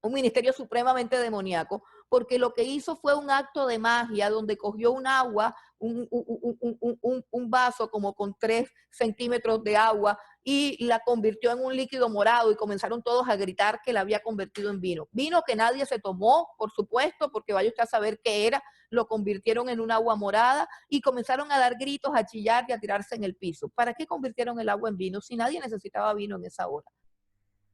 un ministerio supremamente demoníaco, porque lo que hizo fue un acto de magia donde cogió un agua, un vaso como con 3 centímetros de agua y la convirtió en un líquido morado y comenzaron todos a gritar que la había convertido en vino. Vino que nadie se tomó, por supuesto, porque vaya usted a saber qué era, lo convirtieron en un agua morada y comenzaron a dar gritos, a chillar y a tirarse en el piso. ¿Para qué convirtieron el agua en vino si nadie necesitaba vino en esa hora?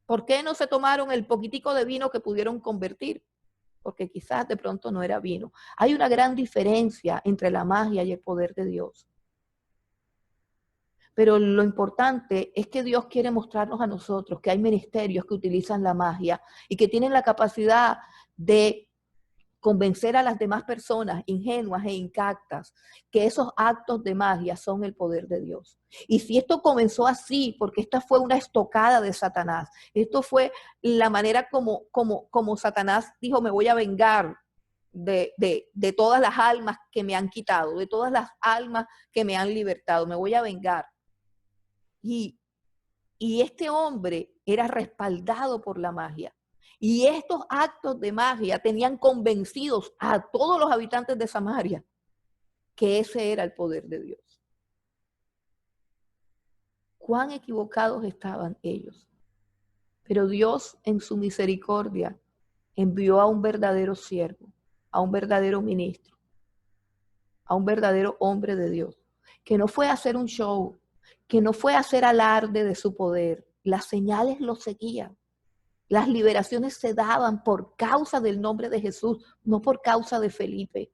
¿Por qué no se tomaron el poquitico de vino que pudieron convertir? Porque quizás de pronto no era vino. Hay una gran diferencia entre la magia y el poder de Dios. Pero lo importante es que Dios quiere mostrarnos a nosotros que hay ministerios que utilizan la magia y que tienen la capacidad de convencer a las demás personas ingenuas e incactas que esos actos de magia son el poder de Dios. Y si esto comenzó así, porque esta fue una estocada de Satanás, esto fue la manera como Satanás dijo, me voy a vengar de todas las almas que me han quitado, de todas las almas que me han libertado, me voy a vengar. Y este hombre era respaldado por la magia. Y estos actos de magia tenían convencidos a todos los habitantes de Samaria que ese era el poder de Dios. Cuán equivocados estaban ellos. Pero Dios, en su misericordia, envió a un verdadero siervo, a un verdadero ministro, a un verdadero hombre de Dios, que no fue a hacer un show, que no fue a hacer alarde de su poder. Las señales lo seguían. Las liberaciones se daban por causa del nombre de Jesús, no por causa de Felipe,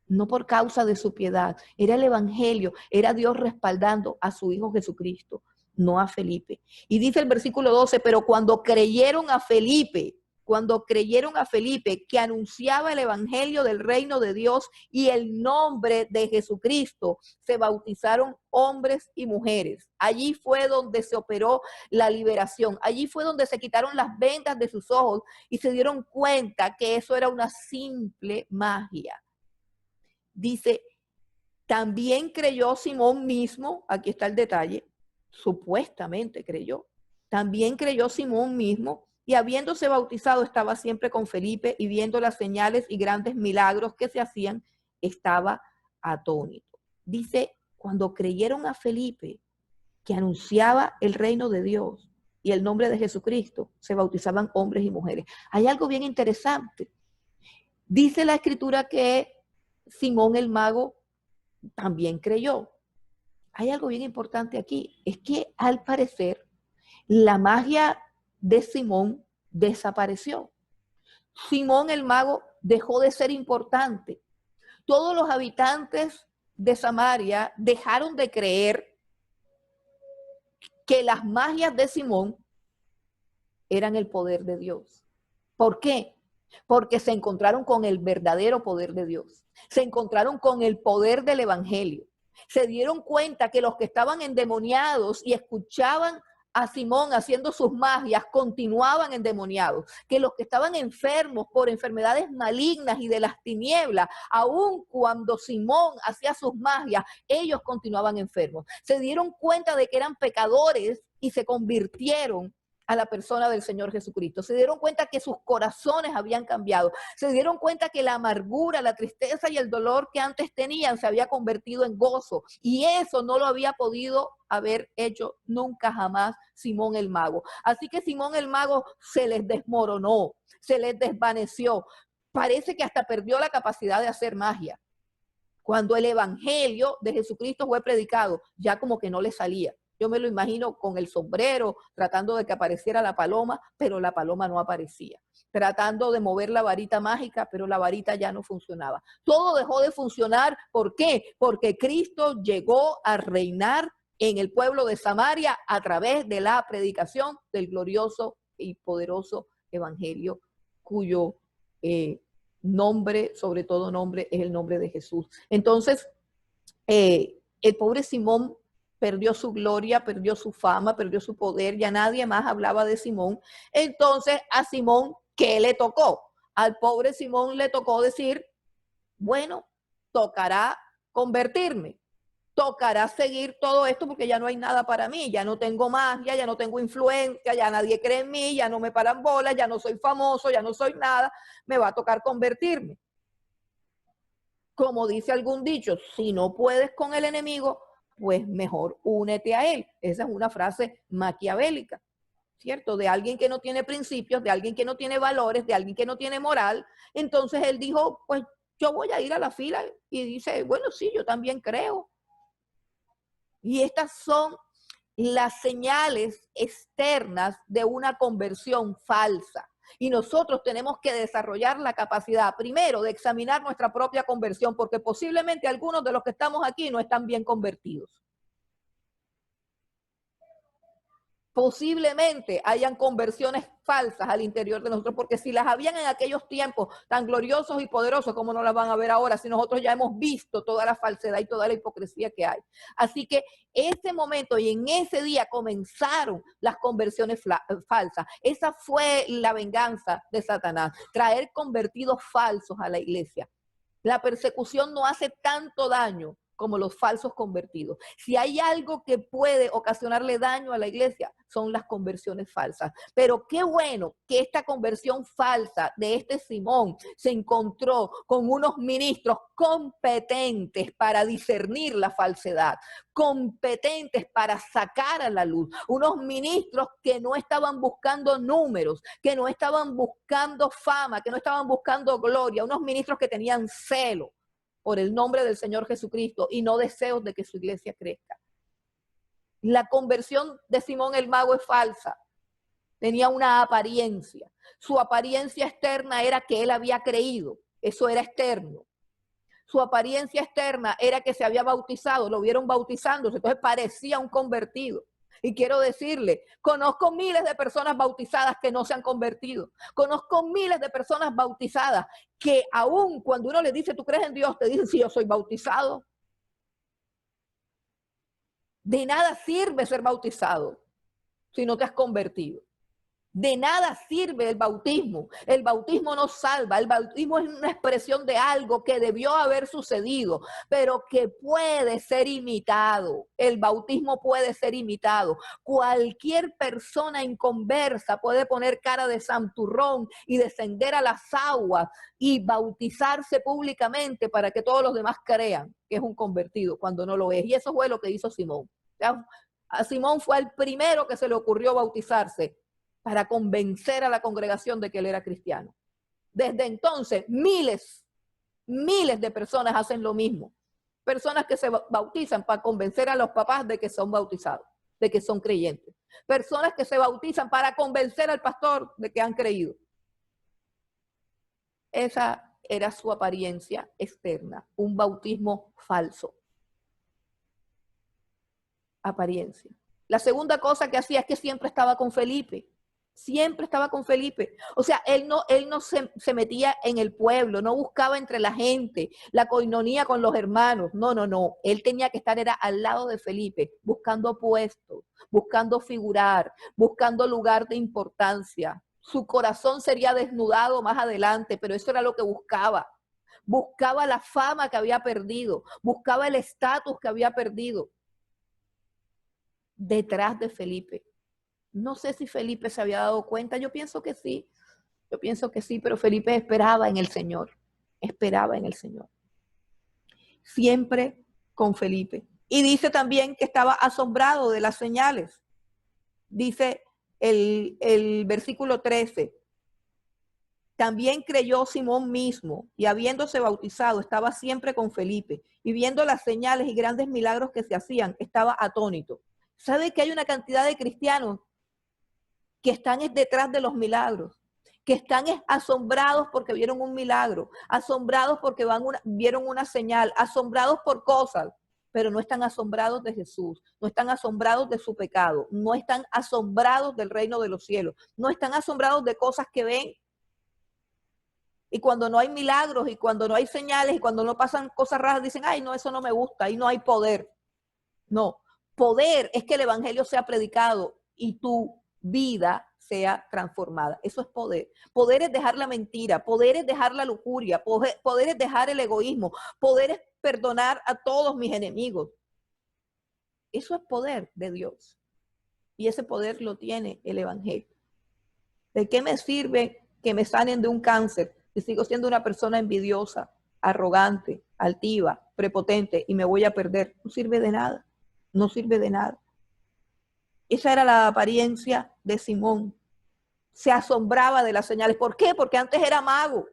no por causa de su piedad. Era el evangelio, era Dios respaldando a su Hijo Jesucristo, no a Felipe. Y dice el versículo 12, pero cuando creyeron a Felipe que anunciaba el evangelio del reino de Dios y el nombre de Jesucristo, se bautizaron hombres y mujeres. Allí fue donde se operó la liberación. Allí fue donde se quitaron las vendas de sus ojos y se dieron cuenta que eso era una simple magia. Dice, también creyó Simón mismo, aquí está el detalle, supuestamente creyó. También creyó Simón mismo, y habiéndose bautizado estaba siempre con Felipe, y viendo las señales y grandes milagros que se hacían, estaba atónito. Dice, cuando creyeron a Felipe, que anunciaba el reino de Dios y el nombre de Jesucristo, se bautizaban hombres y mujeres. Hay algo bien interesante. Dice la escritura que Simón el mago también creyó. Hay algo bien importante aquí, es que al parecer la magia de Simón desapareció. Simón el mago dejó de ser importante. Todos los habitantes de Samaria dejaron de creer que las magias de Simón eran el poder de Dios. ¿Por qué? Porque se encontraron con el verdadero poder de Dios. Se encontraron con el poder del evangelio. Se dieron cuenta que los que estaban endemoniados y escuchaban a Simón haciendo sus magias continuaban endemoniados, que los que estaban enfermos por enfermedades malignas y de las tinieblas, aun cuando Simón hacía sus magias, ellos continuaban enfermos. Se dieron cuenta de que eran pecadores y se convirtieron a la persona del Señor Jesucristo. Se dieron cuenta que sus corazones habían cambiado. Se dieron cuenta que la amargura, la tristeza y el dolor que antes tenían se había convertido en gozo. Y eso no lo había podido haber hecho nunca jamás Simón el mago. Así que Simón el mago se les desmoronó, se les desvaneció. Parece que hasta perdió la capacidad de hacer magia. Cuando el evangelio de Jesucristo fue predicado, ya como que no le salía. Yo me lo imagino con el sombrero, tratando de que apareciera la paloma, pero la paloma no aparecía. Tratando de mover la varita mágica, pero la varita ya no funcionaba. Todo dejó de funcionar. ¿Por qué? Porque Cristo llegó a reinar en el pueblo de Samaria a través de la predicación del glorioso y poderoso evangelio, cuyo nombre, sobre todo nombre, es el nombre de Jesús. Entonces, el pobre Simón perdió su gloria, perdió su fama, perdió su poder, ya nadie más hablaba de Simón. Entonces a Simón, ¿qué le tocó? Al pobre Simón le tocó decir, bueno, tocará convertirme, tocará seguir todo esto porque ya no hay nada para mí, ya no tengo magia, ya no tengo influencia, ya nadie cree en mí, ya no me paran bolas, ya no soy famoso, ya no soy nada, me va a tocar convertirme. Como dice algún dicho, si no puedes con el enemigo, pues mejor únete a él. Esa es una frase maquiavélica, ¿cierto? De alguien que no tiene principios, de alguien que no tiene valores, de alguien que no tiene moral. Entonces él dijo, pues yo voy a ir a la fila, y dice, bueno, sí, yo también creo. Y estas son las señales externas de una conversión falsa. Y nosotros tenemos que desarrollar la capacidad, primero, de examinar nuestra propia conversión, porque posiblemente algunos de los que estamos aquí no están bien convertidos. Posiblemente hayan conversiones falsas al interior de nosotros, porque si las habían en aquellos tiempos tan gloriosos y poderosos, ¿cómo no las van a ver ahora si nosotros ya hemos visto toda la falsedad y toda la hipocresía que hay? Así que ese momento y en ese día comenzaron las conversiones falsas. Esa fue la venganza de Satanás, traer convertidos falsos a la iglesia. La persecución no hace tanto daño como los falsos convertidos. Si hay algo que puede ocasionarle daño a la iglesia, son las conversiones falsas. Pero qué bueno que esta conversión falsa de este Simón se encontró con unos ministros competentes para discernir la falsedad, competentes para sacar a la luz, unos ministros que no estaban buscando números, que no estaban buscando fama, que no estaban buscando gloria, unos ministros que tenían celo por el nombre del Señor Jesucristo y no deseos de que su iglesia crezca. La conversión de Simón el Mago es falsa. Tenía una apariencia. Su apariencia externa era que él había creído. Eso era externo. Su apariencia externa era que se había bautizado. Lo vieron bautizándose. Entonces parecía un convertido. Y quiero decirle, conozco miles de personas bautizadas que no se han convertido. Conozco miles de personas bautizadas que aún cuando uno le dice, ¿tú crees en Dios? Te dicen, sí, yo soy bautizado. De nada sirve ser bautizado si no te has convertido. De nada sirve el bautismo. El bautismo no salva. El bautismo es una expresión de algo que debió haber sucedido, pero que puede ser imitado. El bautismo puede ser imitado. Cualquier persona inconversa puede poner cara de santurrón y descender a las aguas y bautizarse públicamente para que todos los demás crean que es un convertido cuando no lo es. Y eso fue lo que hizo Simón. A Simón fue el primero que se le ocurrió bautizarse para convencer a la congregación de que él era cristiano. Desde entonces, miles de personas hacen lo mismo. Personas que se bautizan para convencer a los papás de que son bautizados, de que son creyentes. Personas que se bautizan para convencer al pastor de que han creído. Esa era su apariencia externa, un bautismo falso. Apariencia. La segunda cosa que hacía es que siempre estaba con Felipe. Siempre estaba con Felipe. O sea, él no se metía en el pueblo, no buscaba entre la gente, la coinonía con los hermanos. No. Él tenía que estar, era al lado de Felipe, buscando puestos, buscando figurar, buscando lugar de importancia. Su corazón sería desnudado más adelante, pero eso era lo que buscaba. Buscaba la fama que había perdido, buscaba el estatus que había perdido. Detrás de Felipe. No sé si Felipe se había dado cuenta, yo pienso que sí, pero Felipe esperaba en el Señor, siempre con Felipe. Y dice también que estaba asombrado de las señales, dice el versículo 13, también creyó Simón mismo y habiéndose bautizado estaba siempre con Felipe y viendo las señales y grandes milagros que se hacían, estaba atónito. ¿Sabe que hay una cantidad de cristianos que están detrás de los milagros, que están asombrados porque vieron un milagro, asombrados porque vieron una señal, asombrados por cosas, pero no están asombrados de Jesús, no están asombrados de su pecado, no están asombrados del reino de los cielos, no están asombrados de cosas que ven? Y cuando no hay milagros y cuando no hay señales y cuando no pasan cosas raras, dicen, ay, no, eso no me gusta, ahí no hay poder. No, poder es que el evangelio sea predicado y tu vida sea transformada. Eso es poder. Poder es dejar la mentira, poder es dejar la lujuria, poder es dejar el egoísmo, poder es perdonar a todos mis enemigos. Eso es poder de Dios. Y ese poder lo tiene el evangelio. ¿De qué me sirve que me sanen de un cáncer si sigo siendo una persona envidiosa, arrogante, altiva, prepotente y me voy a perder? No sirve de nada. No sirve de nada. Esa era la apariencia de Simón. Se asombraba de las señales. ¿Por qué? Porque antes era mago.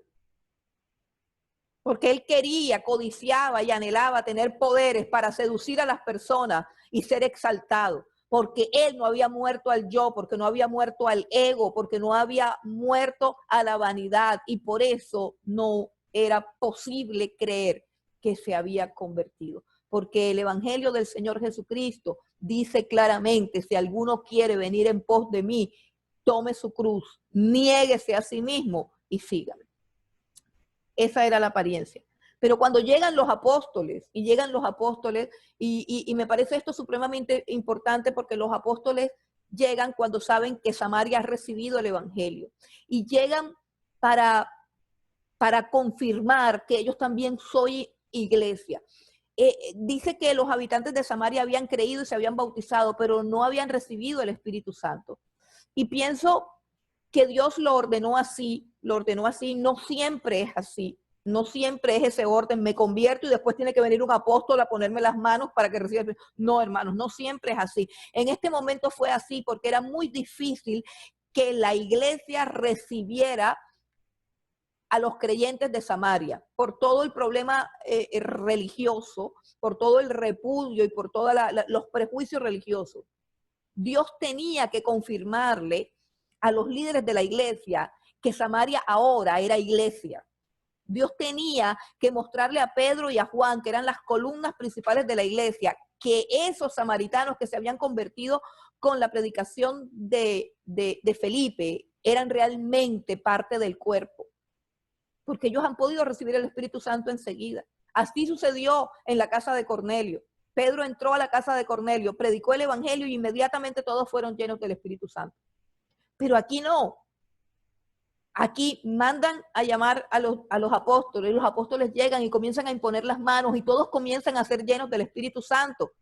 Porque él quería, codiciaba y anhelaba tener poderes para seducir a las personas y ser exaltado. Porque él no había muerto al yo, porque no había muerto al ego, porque no había muerto a la vanidad. Y por eso no era posible creer que se había convertido. Porque el evangelio del Señor Jesucristo dice claramente, si alguno quiere venir en pos de mí, tome su cruz, niéguese a sí mismo y sígame. Esa era la apariencia. Pero cuando llegan los apóstoles, y me parece esto supremamente importante porque los apóstoles llegan cuando saben que Samaria ha recibido el evangelio y llegan para confirmar que ellos también son iglesia. dice que los habitantes de Samaria habían creído y se habían bautizado, pero no habían recibido el Espíritu Santo. Y pienso que Dios lo ordenó así, no siempre es así. No siempre es ese orden, me convierto y después tiene que venir un apóstol a ponerme las manos para que reciba. No, hermanos, no siempre es así. En este momento fue así porque era muy difícil que la iglesia recibiera a los creyentes de Samaria por todo el problema religioso, por todo el repudio y por todos los prejuicios religiosos. Dios tenía que confirmarle a los líderes de la iglesia que Samaria ahora era iglesia. Dios tenía que mostrarle a Pedro y a Juan, que eran las columnas principales de la iglesia, que esos samaritanos que se habían convertido con la predicación de Felipe eran realmente parte del cuerpo, porque ellos han podido recibir el Espíritu Santo enseguida. Así sucedió en la casa de Cornelio. Pedro entró a la casa de Cornelio, predicó el evangelio y inmediatamente todos fueron llenos del Espíritu Santo. Pero aquí no. Aquí mandan a llamar a los apóstoles, los apóstoles llegan y comienzan a imponer las manos y todos comienzan a ser llenos del Espíritu Santo.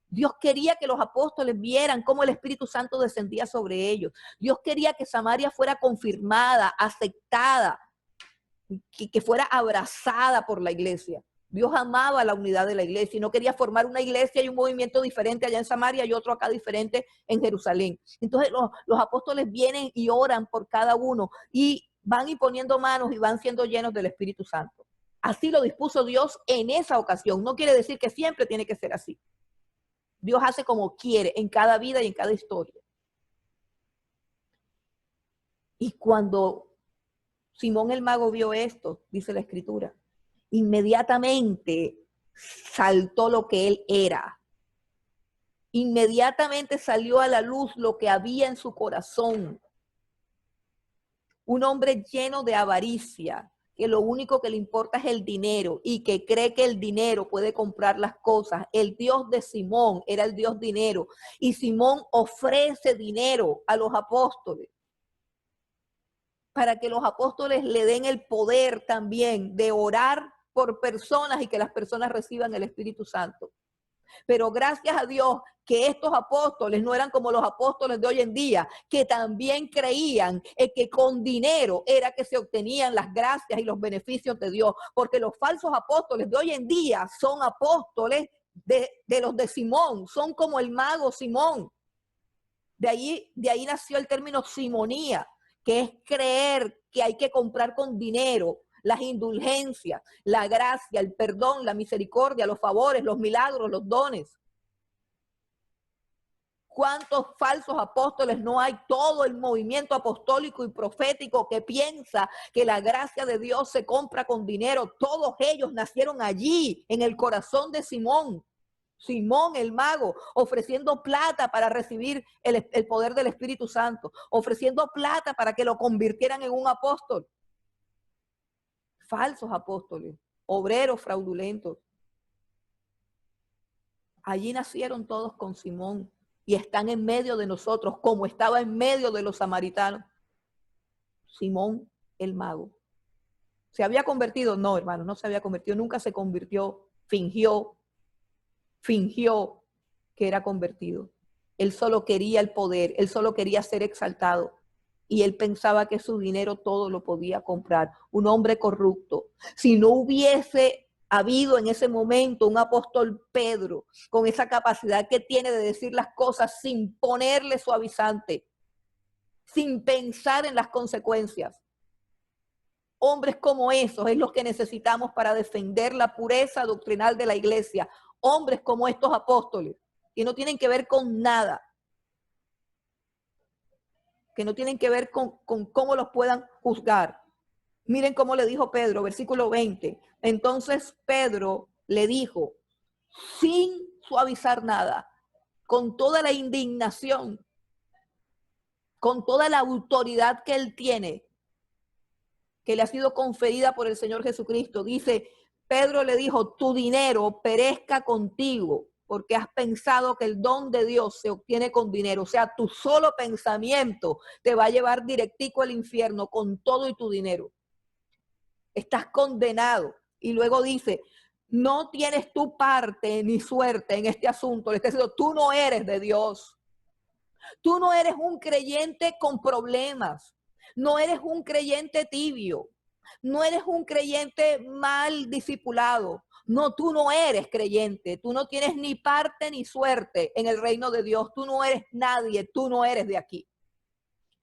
Dios quería que los apóstoles vieran cómo el Espíritu Santo descendía sobre ellos. Dios quería que Samaria fuera confirmada, aceptada, que fuera abrazada por la iglesia. Dios amaba la unidad de la iglesia y no quería formar una iglesia y un movimiento diferente allá en Samaria y otro acá diferente en Jerusalén. Entonces los apóstoles vienen y oran por cada uno y van imponiendo manos y van siendo llenos del Espíritu Santo. Así lo dispuso Dios en esa ocasión. No quiere decir que siempre tiene que ser así. Dios hace como quiere en cada vida y en cada historia. Y cuando Simón el mago vio esto, dice la Escritura, inmediatamente saltó lo que él era. Inmediatamente salió a la luz lo que había en su corazón. Un hombre lleno de avaricia, que lo único que le importa es el dinero y que cree que el dinero puede comprar las cosas. El Dios de Simón era el Dios dinero y Simón ofrece dinero a los apóstoles para que los apóstoles le den el poder también de orar por personas y que las personas reciban el Espíritu Santo. Pero gracias a Dios que estos apóstoles no eran como los apóstoles de hoy en día, que también creían que con dinero era que se obtenían las gracias y los beneficios de Dios, porque los falsos apóstoles de hoy en día son apóstoles de los de Simón, son como el mago Simón. De ahí nació el término simonía, que es creer que hay que comprar con dinero las indulgencias, la gracia, el perdón, la misericordia, los favores, los milagros, los dones. ¿Cuántos falsos apóstoles no hay? Todo el movimiento apostólico y profético que piensa que la gracia de Dios se compra con dinero. Todos ellos nacieron allí, en el corazón de Simón. Simón el mago, ofreciendo plata para recibir el poder del Espíritu Santo, ofreciendo plata para que lo convirtieran en un apóstol. Falsos apóstoles, obreros fraudulentos. Allí nacieron todos con Simón y están en medio de nosotros, como estaba en medio de los samaritanos. Simón el mago. ¿Se había convertido? No, hermano, no se había convertido, nunca se convirtió, fingió que era convertido. Él solo quería el poder, él solo quería ser exaltado. Y él pensaba que su dinero todo lo podía comprar. Un hombre corrupto. Si no hubiese habido en ese momento un apóstol Pedro con esa capacidad que tiene de decir las cosas sin ponerle suavizante, sin pensar en las consecuencias. Hombres como esos es los que necesitamos para defender la pureza doctrinal de la iglesia. Hombres como estos apóstoles, que no tienen que ver con nada, que no tienen que ver con cómo los puedan juzgar. Miren cómo le dijo Pedro, versículo 20. Entonces Pedro le dijo, sin suavizar nada, con toda la indignación, con toda la autoridad que él tiene, que le ha sido conferida por el Señor Jesucristo, dice, Pedro le dijo, tu dinero perezca contigo, porque has pensado que el don de Dios se obtiene con dinero. O sea, tu solo pensamiento te va a llevar directico al infierno con todo y tu dinero. Estás condenado. Y luego dice, No tienes tu parte ni suerte en este asunto. Le está diciendo, tú no eres de Dios. Tú no eres un creyente con problemas. No eres un creyente tibio. No eres un creyente mal discipulado. No, tú no eres creyente. Tú no tienes ni parte ni suerte en el reino de Dios. Tú no eres nadie. Tú no eres de aquí.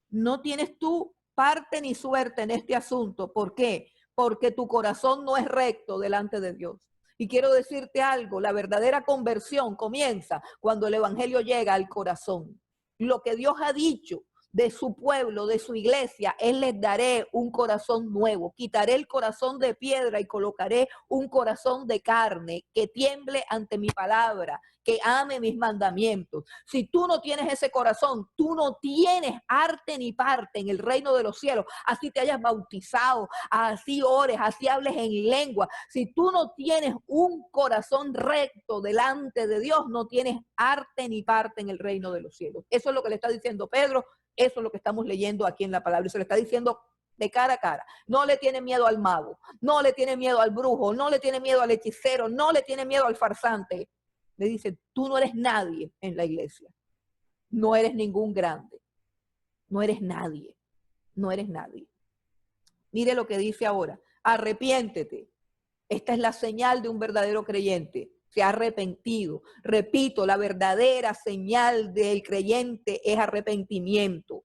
No tienes tú parte ni suerte en este asunto. ¿Por qué? Porque tu corazón no es recto delante de Dios. Y quiero decirte algo, la verdadera conversión comienza cuando el evangelio llega al corazón. Lo que Dios ha dicho de su pueblo, de su iglesia, Él les daré un corazón nuevo. Quitaré el corazón de piedra y colocaré un corazón de carne que tiemble ante mi palabra, que ame mis mandamientos. Si tú no tienes ese corazón, tú no tienes arte ni parte en el reino de los cielos. Así te hayas bautizado, así ores, así hables en lengua. Si tú no tienes un corazón recto delante de Dios, no tienes arte ni parte en el reino de los cielos. Eso es lo que le está diciendo Pedro. Eso es lo que estamos leyendo aquí en la palabra. Y se le está diciendo de cara a cara. No le tiene miedo al mago, no le tiene miedo al brujo, no le tiene miedo al hechicero, no le tiene miedo al farsante. Le dice, tú no eres nadie en la iglesia. No eres ningún grande. No eres nadie. No eres nadie. Mire lo que dice ahora. Arrepiéntete. Esta es la señal de un verdadero creyente. Se ha arrepentido. Repito, la verdadera señal del creyente es arrepentimiento.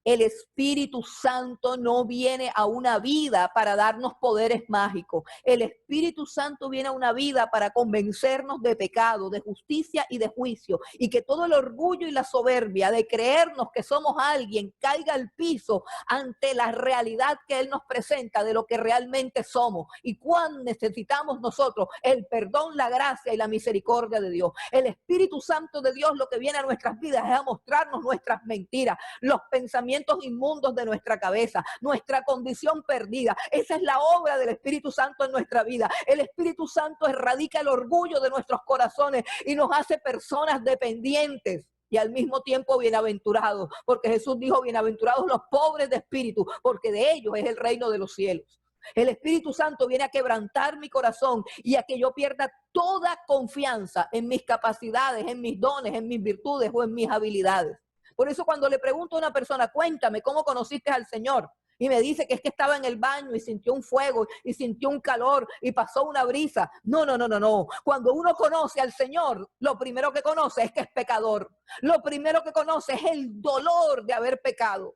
El Espíritu Santo no viene a una vida para darnos poderes mágicos. El Espíritu Santo viene a una vida para convencernos de pecado, de justicia y de juicio. Y que todo el orgullo y la soberbia de creernos que somos alguien caiga al piso ante la realidad que Él nos presenta de lo que realmente somos. Y cuán necesitamos nosotros el perdón, la gracia y la misericordia de Dios. El Espíritu Santo de Dios lo que viene a nuestras vidas es a mostrarnos nuestras mentiras, los pensamientos inmundos de nuestra cabeza, nuestra condición perdida. Esa es la obra del Espíritu Santo en nuestra vida. El Espíritu Santo erradica el orgullo de nuestros corazones y nos hace personas dependientes y al mismo tiempo bienaventurados, porque Jesús dijo, bienaventurados los pobres de espíritu, porque de ellos es el reino de los cielos. El Espíritu Santo viene a quebrantar mi corazón y a que yo pierda toda confianza en mis capacidades, en mis dones, en mis virtudes o en mis habilidades. Por eso cuando le pregunto a una persona, cuéntame, ¿cómo conociste al Señor? Y me dice que es que estaba en el baño y sintió un fuego y sintió un calor y pasó una brisa. No, no, no, no, no. Cuando uno conoce al Señor, lo primero que conoce es que es pecador. Lo primero que conoce es el dolor de haber pecado.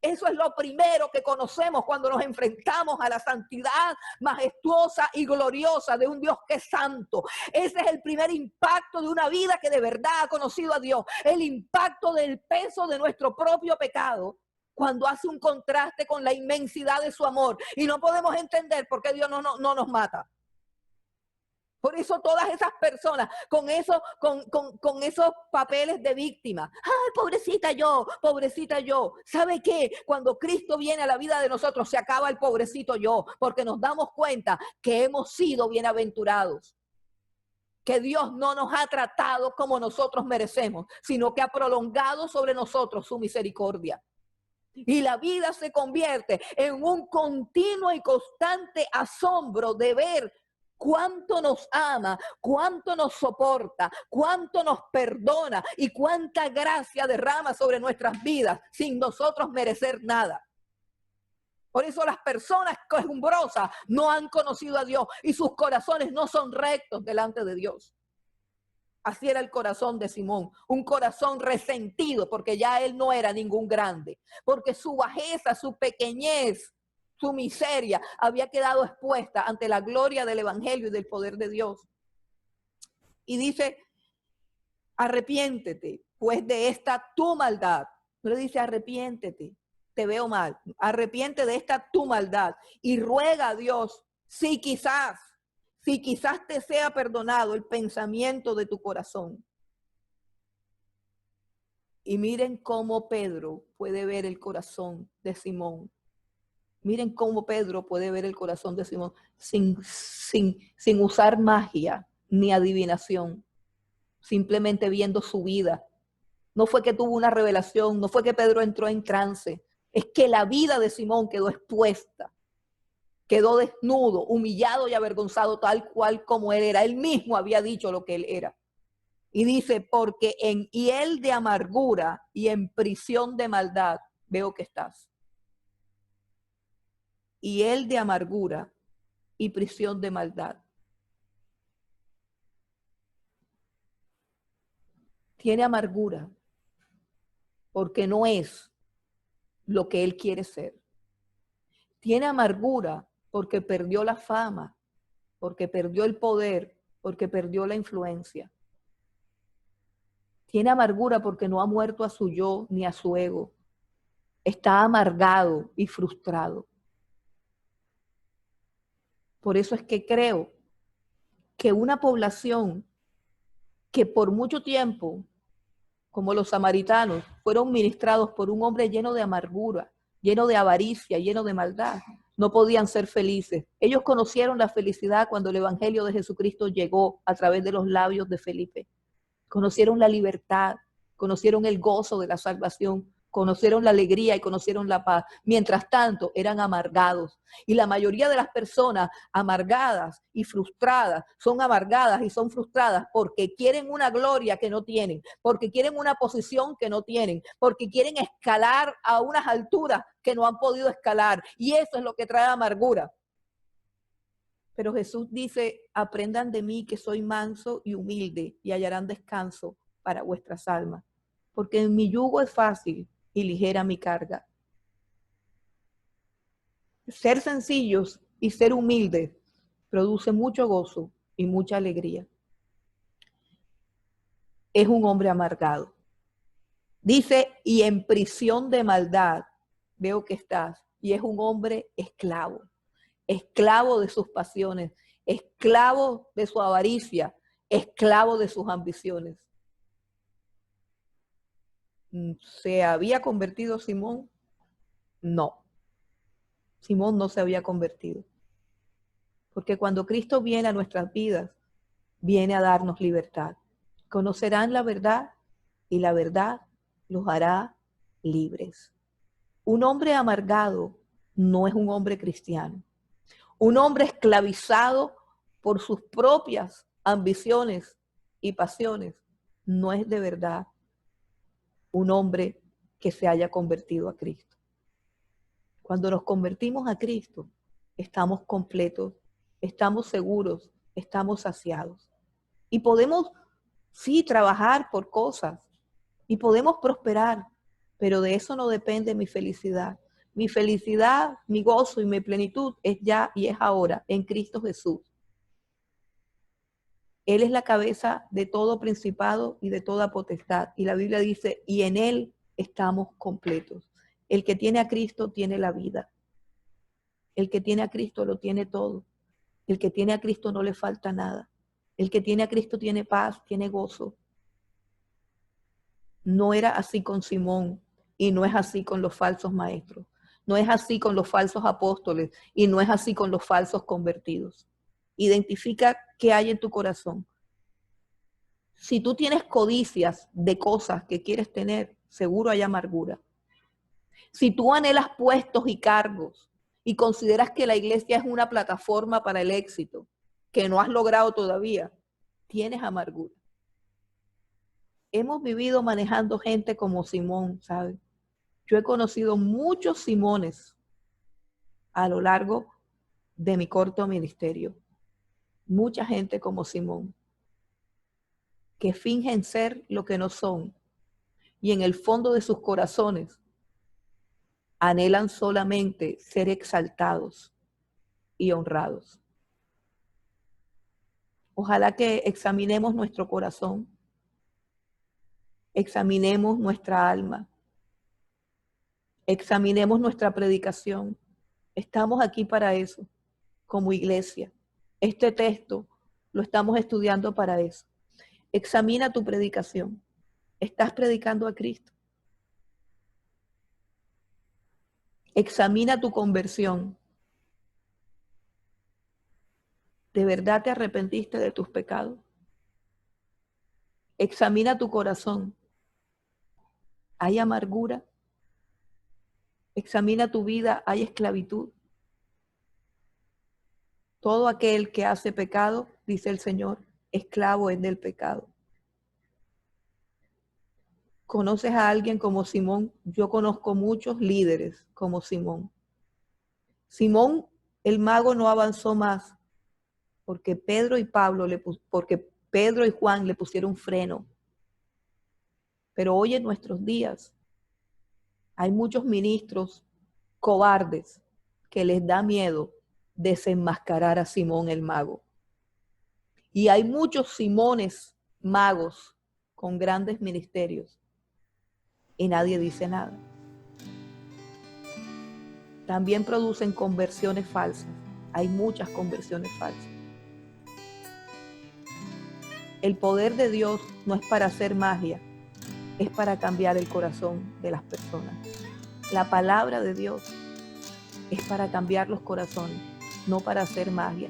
Eso es lo primero que conocemos cuando nos enfrentamos a la santidad majestuosa y gloriosa de un Dios que es santo. Ese es el primer impacto de una vida que de verdad ha conocido a Dios. El impacto del peso de nuestro propio pecado cuando hace un contraste con la inmensidad de su amor. Y no podemos entender por qué Dios no nos mata. Por eso todas esas personas con esos papeles de víctima. ¡Ay, pobrecita yo! ¿Sabe qué? Cuando Cristo viene a la vida de nosotros se acaba el pobrecito yo, porque nos damos cuenta que hemos sido bienaventurados. Que Dios no nos ha tratado como nosotros merecemos, sino que ha prolongado sobre nosotros su misericordia. Y la vida se convierte en un continuo y constante asombro de ver cuánto nos ama, cuánto nos soporta, cuánto nos perdona y cuánta gracia derrama sobre nuestras vidas sin nosotros merecer nada. Por eso las personas quejumbrosas no han conocido a Dios y sus corazones no son rectos delante de Dios. Así era el corazón de Simón, un corazón resentido porque ya él no era ningún grande, porque su bajeza, su pequeñez, su miseria había quedado expuesta ante la gloria del evangelio y del poder de Dios. Y dice, arrepiéntete pues de esta tu maldad. No le dice arrepiéntete, te veo mal. Arrepiente de esta tu maldad y ruega a Dios si quizás te sea perdonado el pensamiento de tu corazón. Y miren cómo Pedro puede ver el corazón de Simón. Miren cómo Pedro puede ver el corazón de Simón sin usar magia ni adivinación, simplemente viendo su vida. No fue que tuvo una revelación, no fue que Pedro entró en trance, es que la vida de Simón quedó expuesta. quedó desnudo, humillado y avergonzado tal cual como él era. Él mismo había dicho lo que él era. Y dice, porque en hiel de amargura y en prisión de maldad veo que estás. Hiel de amargura y prisión de maldad. Tiene amargura porque no es lo que él quiere ser. Tiene amargura porque perdió la fama, porque perdió el poder, porque perdió la influencia. Tiene amargura porque no ha muerto a su yo ni a su ego. Está amargado y frustrado. Por eso es que creo que una población que por mucho tiempo, como los samaritanos, fueron ministrados por un hombre lleno de amargura, lleno de avaricia, lleno de maldad, no podían ser felices. Ellos conocieron la felicidad cuando el evangelio de Jesucristo llegó a través de los labios de Felipe. Conocieron la libertad, conocieron el gozo de la salvación, conocieron la alegría y conocieron la paz. Mientras tanto, eran amargados. Y la mayoría de las personas amargadas y frustradas son amargadas y son frustradas porque quieren una gloria que no tienen, porque quieren una posición que no tienen, porque quieren escalar a unas alturas que no han podido escalar. Y eso es lo que trae amargura. Pero Jesús dice, aprendan de mí que soy manso y humilde y hallarán descanso para vuestras almas, porque en mi yugo es fácil y ligera mi carga. Ser sencillos y ser humildes produce mucho gozo y mucha alegría. Es un hombre amargado. Dice, y en prisión de maldad veo que estás, y es un hombre esclavo. Esclavo de sus pasiones, esclavo de su avaricia, esclavo de sus ambiciones. ¿Se había convertido Simón? No. Simón no se había convertido. Porque cuando Cristo viene a nuestras vidas, viene a darnos libertad. Conocerán la verdad y la verdad los hará libres. Un hombre amargado no es un hombre cristiano. Un hombre esclavizado por sus propias ambiciones y pasiones no es de verdad un hombre que se haya convertido a Cristo. Cuando nos convertimos a Cristo, estamos completos, estamos seguros, estamos saciados. Y podemos, sí, trabajar por cosas y podemos prosperar, pero de eso no depende mi felicidad. Mi felicidad, mi gozo y mi plenitud es ya y es ahora en Cristo Jesús. Él es la cabeza de todo principado y de toda potestad. Y la Biblia dice, y en Él estamos completos. El que tiene a Cristo tiene la vida. El que tiene a Cristo lo tiene todo. El que tiene a Cristo no le falta nada. El que tiene a Cristo tiene paz, tiene gozo. No era así con Simón y no es así con los falsos maestros. No es así con los falsos apóstoles y no es así con los falsos convertidos. Identifica qué hay en tu corazón. Si tú tienes codicias de cosas que quieres tener, seguro hay amargura. Si tú anhelas puestos y cargos y consideras que la iglesia es una plataforma para el éxito que no has logrado todavía, tienes amargura. Hemos vivido manejando gente como Simón, ¿sabes? Yo he conocido muchos Simones a lo largo de mi corto ministerio. Mucha gente como Simón, que fingen ser lo que no son y en el fondo de sus corazones anhelan solamente ser exaltados y honrados. Ojalá que examinemos nuestro corazón, examinemos nuestra alma, examinemos nuestra predicación. Estamos aquí para eso, como iglesia. Este texto lo estamos estudiando para eso. Examina tu predicación. ¿Estás predicando a Cristo? Examina tu conversión. ¿De verdad te arrepentiste de tus pecados? Examina tu corazón. ¿Hay amargura? Examina tu vida. ¿Hay esclavitud? Todo aquel que hace pecado, dice el Señor, esclavo es del pecado. ¿Conoces a alguien como Simón? Yo conozco muchos líderes como Simón. Simón, el mago, no avanzó más porque Pedro y Juan le pusieron freno. Pero hoy en nuestros días hay muchos ministros cobardes que les da miedo desenmascarar a Simón el mago. Y hay muchos Simones magos con grandes ministerios y nadie dice nada. También producen conversiones falsas. Hay muchas conversiones falsas. El poder de Dios no es para hacer magia, es para cambiar el corazón de las personas. La palabra de Dios es para cambiar los corazones, no para hacer magia.